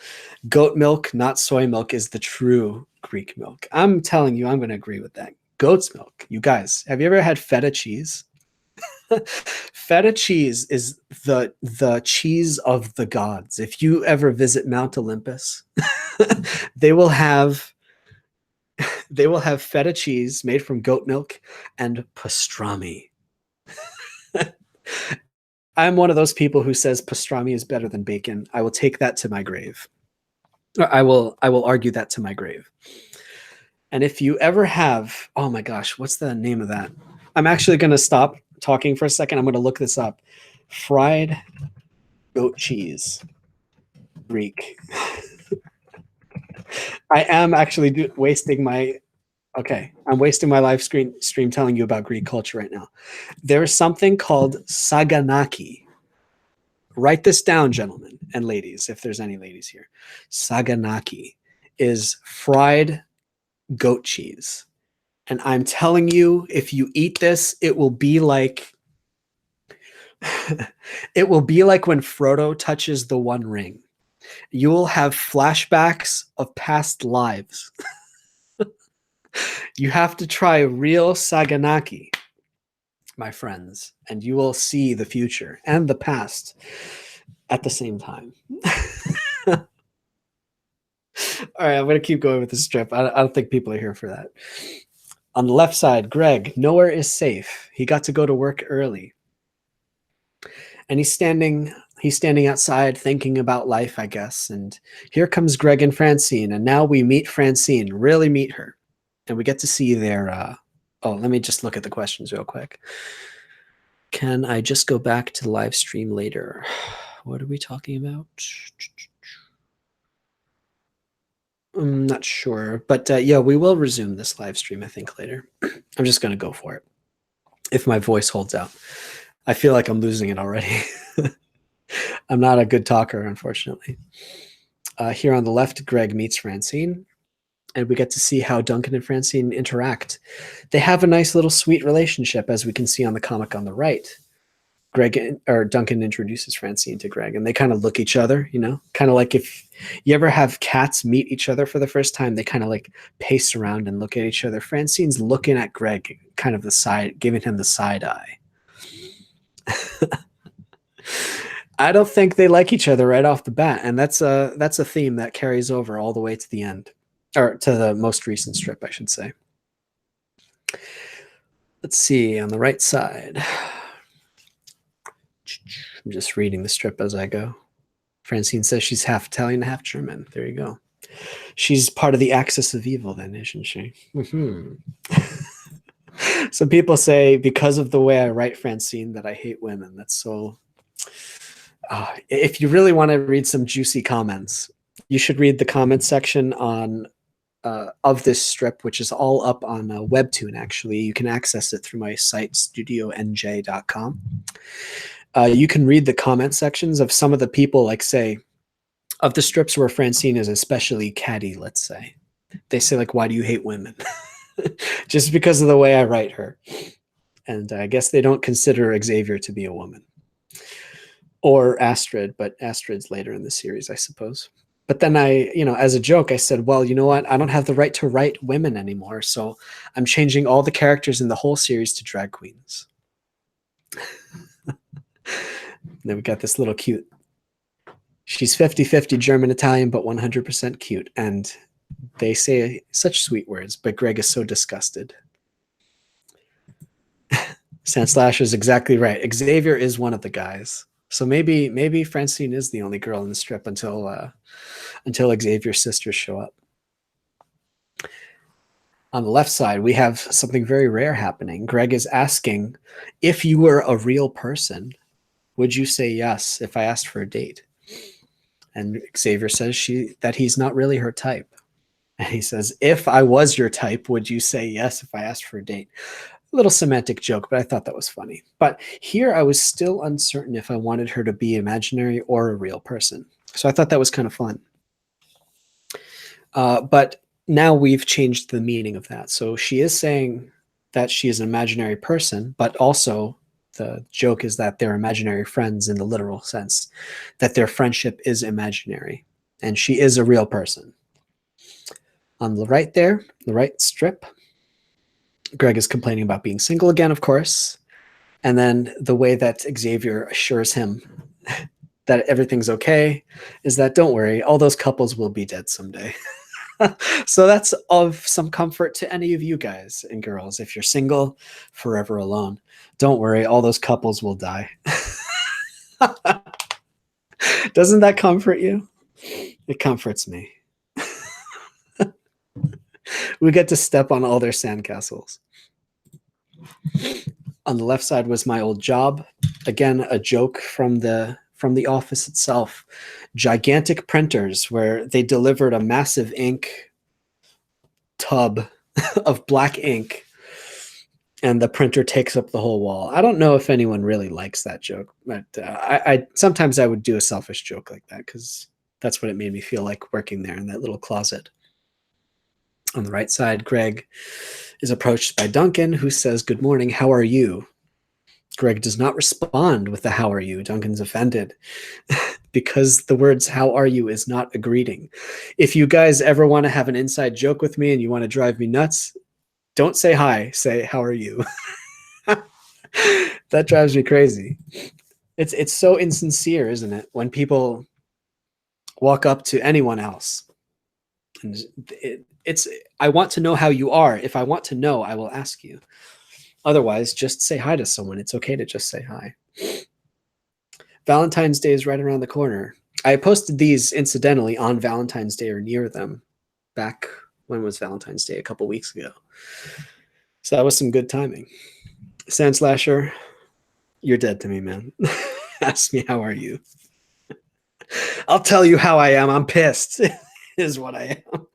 Goat milk, not soy milk, is the true Greek milk. I'm telling you, I'm going to agree with that. Goat's milk. You guys, have you ever had feta cheese? Feta cheese is the cheese of the gods. If you ever visit Mount Olympus, they will have feta cheese made from goat milk and pastrami. I'm one of those people who says pastrami is better than bacon. I will take that to my grave. I will argue that to my grave. And if you ever have, oh my gosh, what's the name of that? I'm actually going to stop talking for a second. I'm going to look this up. Fried goat cheese, Greek. I am actually wasting my live stream telling you about Greek culture right now. There's something called saganaki. Write this down, gentlemen and ladies, if there's any ladies here. Saganaki is fried goat cheese. And I'm telling you, if you eat this, it will be like when Frodo touches the One Ring. You will have flashbacks of past lives. You have to try real saganaki, my friends, and you will see the future and the past at the same time. All right, I'm going to keep going with this strip. I don't think people are here for that. On the left side, Greg, nowhere is safe. He got to go to work early. And he's standing outside thinking about life, I guess. And here comes Greg and Francine. And now we meet Francine, really meet her. And we get to see their, let me just look at the questions real quick. Can I just go back to the live stream later? What are we talking about? I'm not sure, but yeah, we will resume this live stream, I think, later. I'm just going to go for it. If my voice holds out. I feel like I'm losing it already. I'm not a good talker, unfortunately. Here on the left, Greg meets Francine, and we get to see how Duncan and Francine interact. They have a nice little sweet relationship, as we can see on the comic on the right. or Duncan introduces Francine to Greg, and they kind of look each other, kind of like if you ever have cats meet each other for the first time, they kind of like pace around and look at each other. Francine's looking at Greg, kind of giving him the side eye. I don't think they like each other right off the bat, and that's a theme that carries over all the way to the end, or to the most recent strip, I should say. Let's see on the right side. I'm just reading the strip as I go. Francine says she's half Italian, half German. There you go. She's part of the axis of evil, then, isn't she? Some people say because of the way I write Francine that I hate women. That's so. If you really want to read some juicy comments, you should read the comments section on of this strip, which is all up on Webtoon. Actually, you can access it through my site studionj.com. You can read the comment sections of some of the people, like say, of the strips where Francine is especially catty, let's say. They say, like, why do you hate women? Just because of the way I write her. And I guess they don't consider Xavier to be a woman. Or Astrid, but Astrid's later in the series, I suppose. But then I, as a joke, I said, well, you know what? I don't have the right to write women anymore, so I'm changing all the characters in the whole series to drag queens. Then we got this little cute. She's 50-50 German-Italian, but 100% cute. And they say such sweet words, but Greg is so disgusted. Sandslash is exactly right. Xavier is one of the guys. So maybe Francine is the only girl in the strip until Xavier's sisters show up. On the left side, we have something very rare happening. Greg is asking, if you were a real person, would you say yes if I asked for a date? And Xavier says that he's not really her type. And he says, if I was your type, would you say yes if I asked for a date? A little semantic joke, but I thought that was funny. But here I was still uncertain if I wanted her to be imaginary or a real person. So I thought that was kind of fun. But now we've changed the meaning of that. So she is saying that she is an imaginary person, but also the joke is that they're imaginary friends in the literal sense, that their friendship is imaginary, and she is a real person. On the right there, the right strip, Greg is complaining about being single again, of course. And then the way that Xavier assures him that everything's okay is that, don't worry, all those couples will be dead someday. So that's of some comfort to any of you guys and girls. If you're single, forever alone, don't worry, all those couples will die. Doesn't that comfort you? It comforts me. We get to step on all their sandcastles. On the left side was my old job. Again, a joke from the office itself. Gigantic printers where they delivered a massive ink tub of black ink, and the printer takes up the whole wall. I don't know if anyone really likes that joke, but I sometimes I would do a selfish joke like that because that's what it made me feel like working there in that little closet. On the right side, Greg is approached by Duncan, who says, "Good morning, how are you?" Greg does not respond with the "how are you?" Duncan's offended because the words "how are you" is not a greeting. If you guys ever want to have an inside joke with me and you want to drive me nuts, don't say hi, say "how are you?" That drives me crazy. It's so insincere, isn't it? When people walk up to anyone else and it's I want to know how you are. If I want to know, I will ask you. Otherwise, just say hi to someone. It's okay to just say hi. Valentine's Day is right around the corner. I posted these incidentally on Valentine's Day or near them back when was Valentine's Day? A couple weeks ago. So that was some good timing. Sandslasher, you're dead to me, man. Ask me, how are you? I'll tell you how I am. I'm pissed is what I am.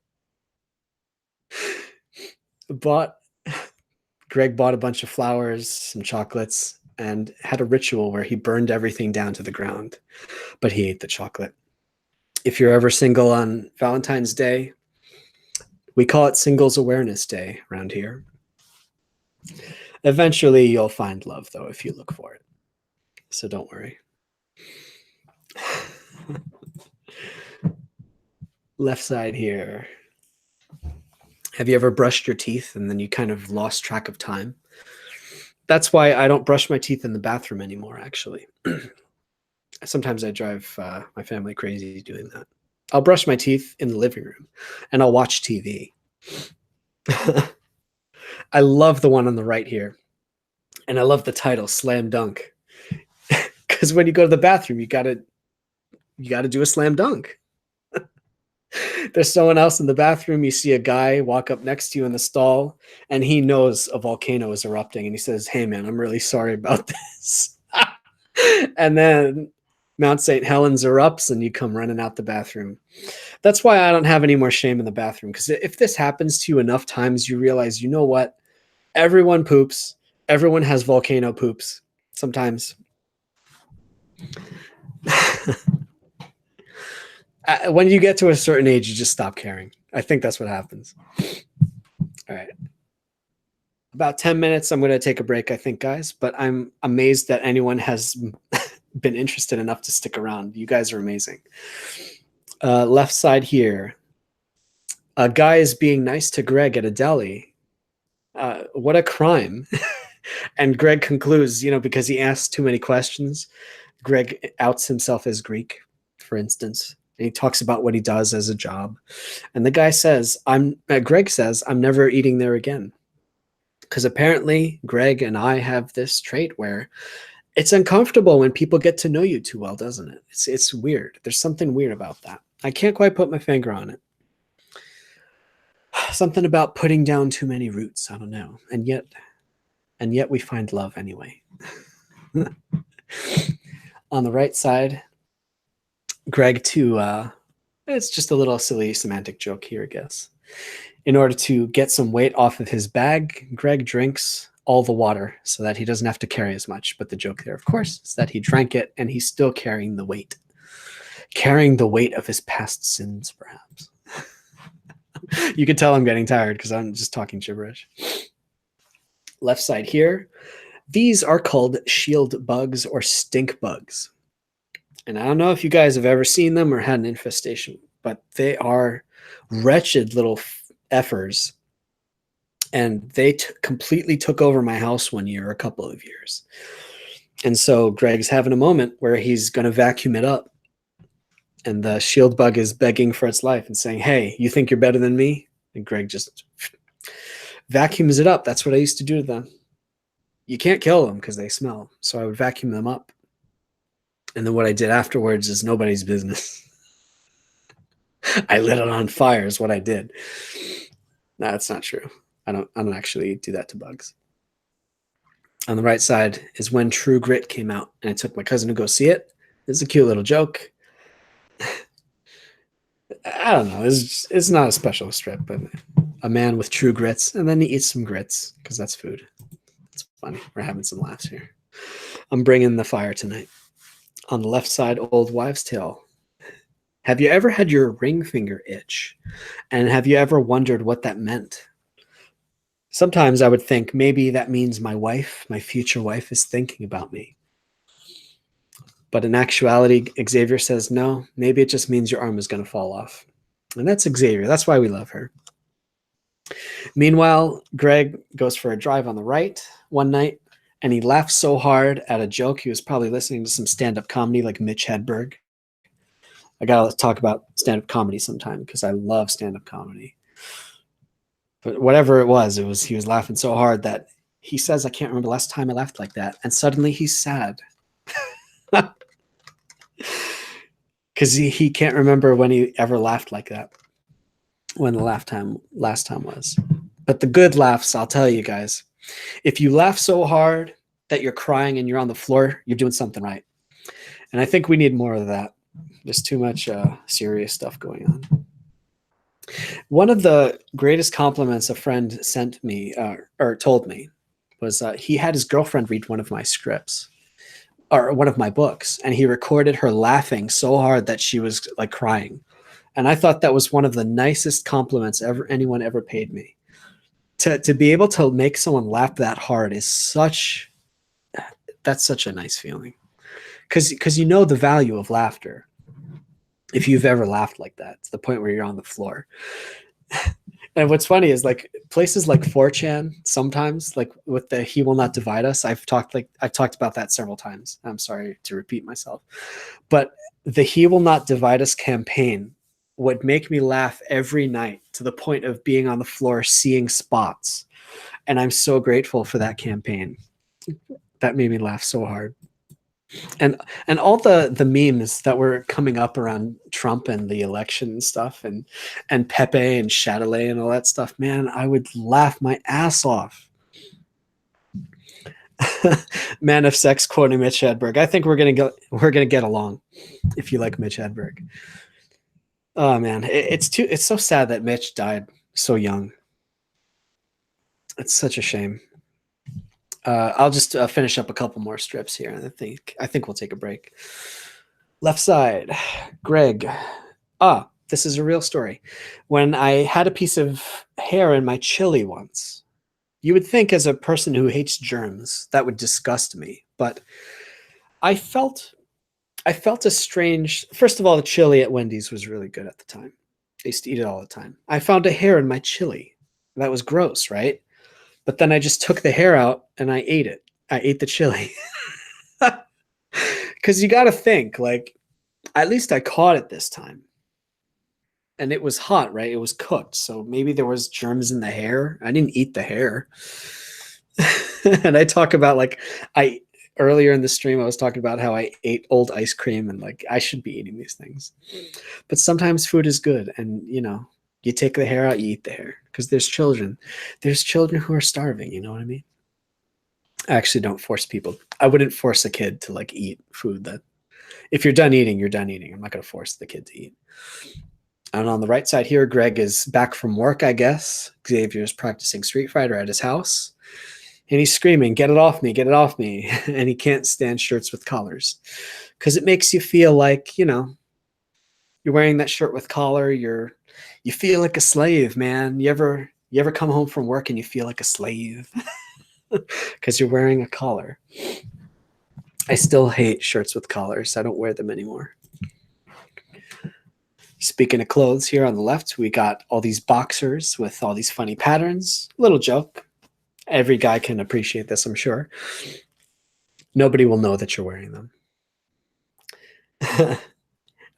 Greg bought a bunch of flowers, some chocolates, and had a ritual where he burned everything down to the ground, but he ate the chocolate. If you're ever single on Valentine's Day, we call it Singles Awareness Day around here. Eventually, you'll find love, though, if you look for it. So don't worry. Left side here. Have you ever brushed your teeth and then you kind of lost track of time? That's why I don't brush my teeth in the bathroom anymore, actually. Sometimes I drive my family crazy doing that. I'll brush my teeth in the living room and I'll watch TV. I love the one on the right here. And I love the title, Slam Dunk. Because when you go to the bathroom, you gotta do a slam dunk. There's someone else in the bathroom. You see a guy walk up next to you in the stall, and he knows a volcano is erupting, and he says, "Hey, man, I'm really sorry about this." And then Mount St. Helens erupts, and you come running out the bathroom. That's why I don't have any more shame in the bathroom, because if this happens to you enough times, you realize, you know what? Everyone poops. Everyone has volcano poops sometimes. When you get to a certain age, you just stop caring. I think that's what happens. All right. About 10 minutes, I'm going to take a break, I think, guys. But I'm amazed that anyone has been interested enough to stick around. You guys are amazing. Left side here. A guy is being nice to Greg at a deli. What a crime. And Greg concludes, because he asked too many questions, Greg outs himself as Greek, for instance. And he talks about what he does as a job. And the guy says, Greg says, I'm never eating there again. Because apparently Greg and I have this trait where it's uncomfortable when people get to know you too well, doesn't it? It's weird. There's something weird about that. I can't quite put my finger on it. Something about putting down too many roots. I don't know. And yet we find love anyway. On the right side, Greg too, it's just a little silly semantic joke here, I guess. In order to get some weight off of his bag, Greg drinks all the water so that he doesn't have to carry as much. But the joke there, of course, is that he drank it and he's still carrying the weight. Carrying the weight of his past sins, perhaps. You can tell I'm getting tired because I'm just talking gibberish. Left side here. These are called shield bugs or stink bugs. And I don't know if you guys have ever seen them or had an infestation, but they are wretched little effers. And they completely took over my house one year, or a couple of years. And so Greg's having a moment where he's going to vacuum it up. And the shield bug is begging for its life and saying, hey, you think you're better than me? And Greg just vacuums it up. That's what I used to do to them. You can't kill them because they smell. So I would vacuum them up. And then what I did afterwards is nobody's business. I lit it on fire is what I did. No, that's not true. I don't actually do that to bugs. On the right side is when True Grit came out, and I took my cousin to go see it. It's a cute little joke. I don't know. It's not a special strip, but a man with true grits, and then he eats some grits because that's food. It's funny. We're having some laughs here. I'm bringing the fire tonight. On the left side, old wives' tale. Have you ever had your ring finger itch? And have you ever wondered what that meant? Sometimes I would think maybe that means my wife, my future wife, is thinking about me. But in actuality, Xavier says, no, maybe it just means your arm is going to fall off. And that's Xavier. That's why we love her. Meanwhile, Greg goes for a drive on the right one night, and he laughs so hard at a joke. He was probably listening to some stand-up comedy like Mitch Hedberg. I got to talk about stand-up comedy sometime because I love stand-up comedy. But whatever it was, he was laughing so hard that he says, I can't remember the last time I laughed like that. And suddenly he's sad. Because he can't remember when he ever laughed like that, when the last time was. But the good laughs, I'll tell you guys, if you laugh so hard that you're crying and you're on the floor, you're doing something right. And I think we need more of that. There's too much serious stuff going on. One of the greatest compliments a friend sent me or told me was he had his girlfriend read one of my scripts. Or one of my books, and he recorded her laughing so hard that she was like crying. And I thought that was one of the nicest compliments anyone ever paid me. To be able to make someone laugh that hard is that's such a nice feeling. because you know the value of laughter. If you've ever laughed like that, to the point where you're on the floor. And what's funny is like places like 4chan, sometimes like with the "He will not divide us." I've talked about that several times. I'm sorry to repeat myself, but the "He will not divide us" campaign would make me laugh every night to the point of being on the floor seeing spots. And I'm so grateful for that campaign. That made me laugh so hard. And all the memes that were coming up around Trump and the election and stuff, and Pepe and Chatelet and all that stuff, man, I would laugh my ass off. Man of Sex quoting Mitch Hedberg. I think we're gonna get along if you like Mitch Hedberg. Oh man, it's so sad that Mitch died so young. It's such a shame. I'll just finish up a couple more strips here, and I think we'll take a break. Left side, Greg. This is a real story. When I had a piece of hair in my chili once, you would think as a person who hates germs that would disgust me, but I felt a strange. First of all, the chili at Wendy's was really good at the time. I used to eat it all the time. I found a hair in my chili. That was gross, right? But then I just took the hair out and I ate it. I ate the chili. Because you got to think, like, at least I caught it this time. And it was hot, right? It was cooked. So maybe there was germs in the hair. I didn't eat the hair. And I talk about, like, earlier in the stream, I was talking about how I ate old ice cream and, like, I should be eating these things. But sometimes food is good. And, you take the hair out, you eat the hair. Because there's children. There's children who are starving. You know what I mean? I actually don't force people. I wouldn't force a kid to, like, eat food that, if you're done eating, you're done eating. I'm not going to force the kid to eat. And on the right side here, Greg is back from work, I guess. Xavier's practicing Street Fighter at his house. And he's screaming, "Get it off me, get it off me." And he can't stand shirts with collars. Because it makes you feel like, you're wearing that shirt with collar. You feel like a slave, man. You ever come home from work and you feel like a slave? Because you're wearing a collar. I still hate shirts with collars. I don't wear them anymore. Speaking of clothes, here on the left, we got all these boxers with all these funny patterns. Little joke. Every guy can appreciate this, I'm sure. Nobody will know that you're wearing them.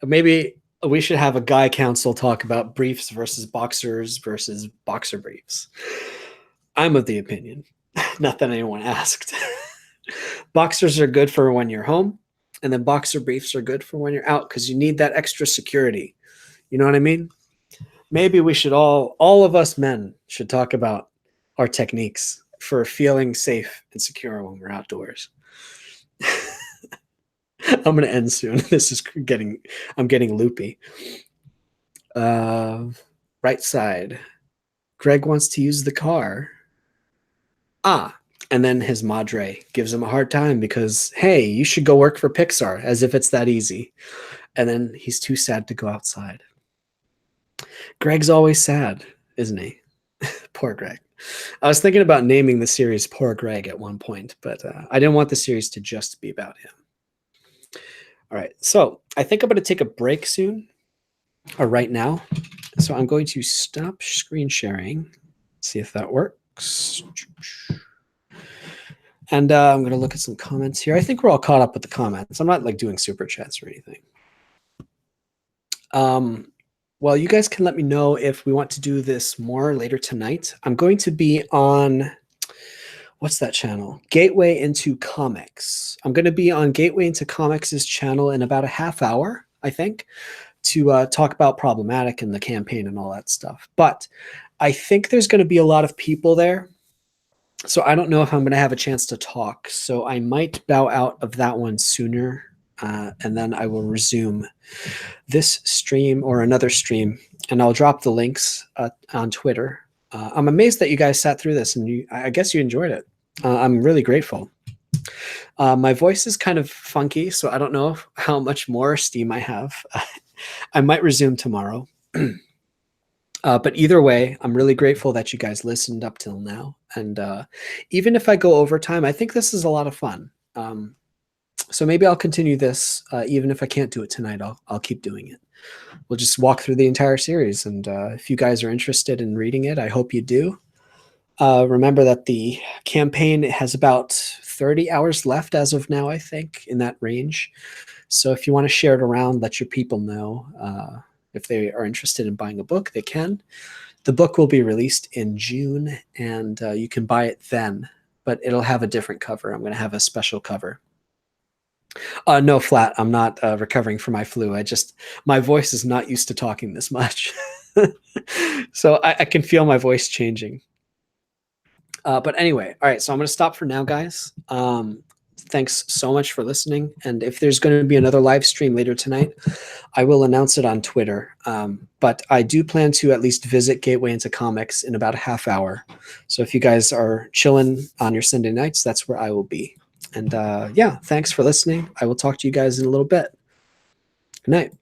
Maybe we should have a guy council talk about briefs versus boxers versus boxer briefs. I'm of the opinion, not that anyone asked. Boxers are good for when you're home, and then boxer briefs are good for when you're out because you need that extra security. You know what I mean? Maybe we should all of us men should talk about our techniques for feeling safe and secure when we're outdoors. I'm going to end soon. I'm getting loopy. Right side. Greg wants to use the car. And then his madre gives him a hard time because, hey, you should go work for Pixar, as if it's that easy. And then he's too sad to go outside. Greg's always sad, isn't he? Poor Greg. I was thinking about naming the series Poor Greg at one point, but I didn't want the series to just be about him. All right, so I think I'm going to take a break soon, or right now. So I'm going to stop screen sharing, see if that works. And I'm going to look at some comments here. I think we're all caught up with the comments. I'm not like doing super chats or anything. Well, you guys can let me know if we want to do this more later tonight. I'm going to be on, what's that channel? Gateway into Comics. I'm going to be on Gateway into Comics' channel in about a half hour, I think, to talk about Probl-o-Matic and the campaign and all that stuff. But I think there's going to be a lot of people there. So I don't know if I'm going to have a chance to talk. So I might bow out of that one sooner. And then I will resume this stream or another stream, and I'll drop the links on Twitter. I'm amazed that you guys sat through this, and I guess you enjoyed it. I'm really grateful. My voice is kind of funky, so I don't know how much more steam I have. I might resume tomorrow. But either way, I'm really grateful that you guys listened up till now. And even if I go overtime, I think this is a lot of fun. So maybe I'll continue this, even if I can't do it tonight. I'll keep doing it. We'll just walk through the entire series, and if you guys are interested in reading it, I hope you do. Remember that the campaign has about 30 hours left as of now, I think, in that range. So if you want to share it around, let your people know. If they are interested in buying a book, they can. The book will be released in June, and you can buy it then, but it'll have a different cover. I'm going to have a special cover. No, Flat. I'm not recovering from my flu. My voice is not used to talking this much. So I can feel my voice changing. But anyway, all right. So I'm going to stop for now, guys. Thanks so much for listening. And if there's going to be another live stream later tonight, I will announce it on Twitter. But I do plan to at least visit Gateway into Comics in about a half hour. So if you guys are chilling on your Sunday nights, that's where I will be. And yeah, thanks for listening. I will talk to you guys in a little bit. Good night.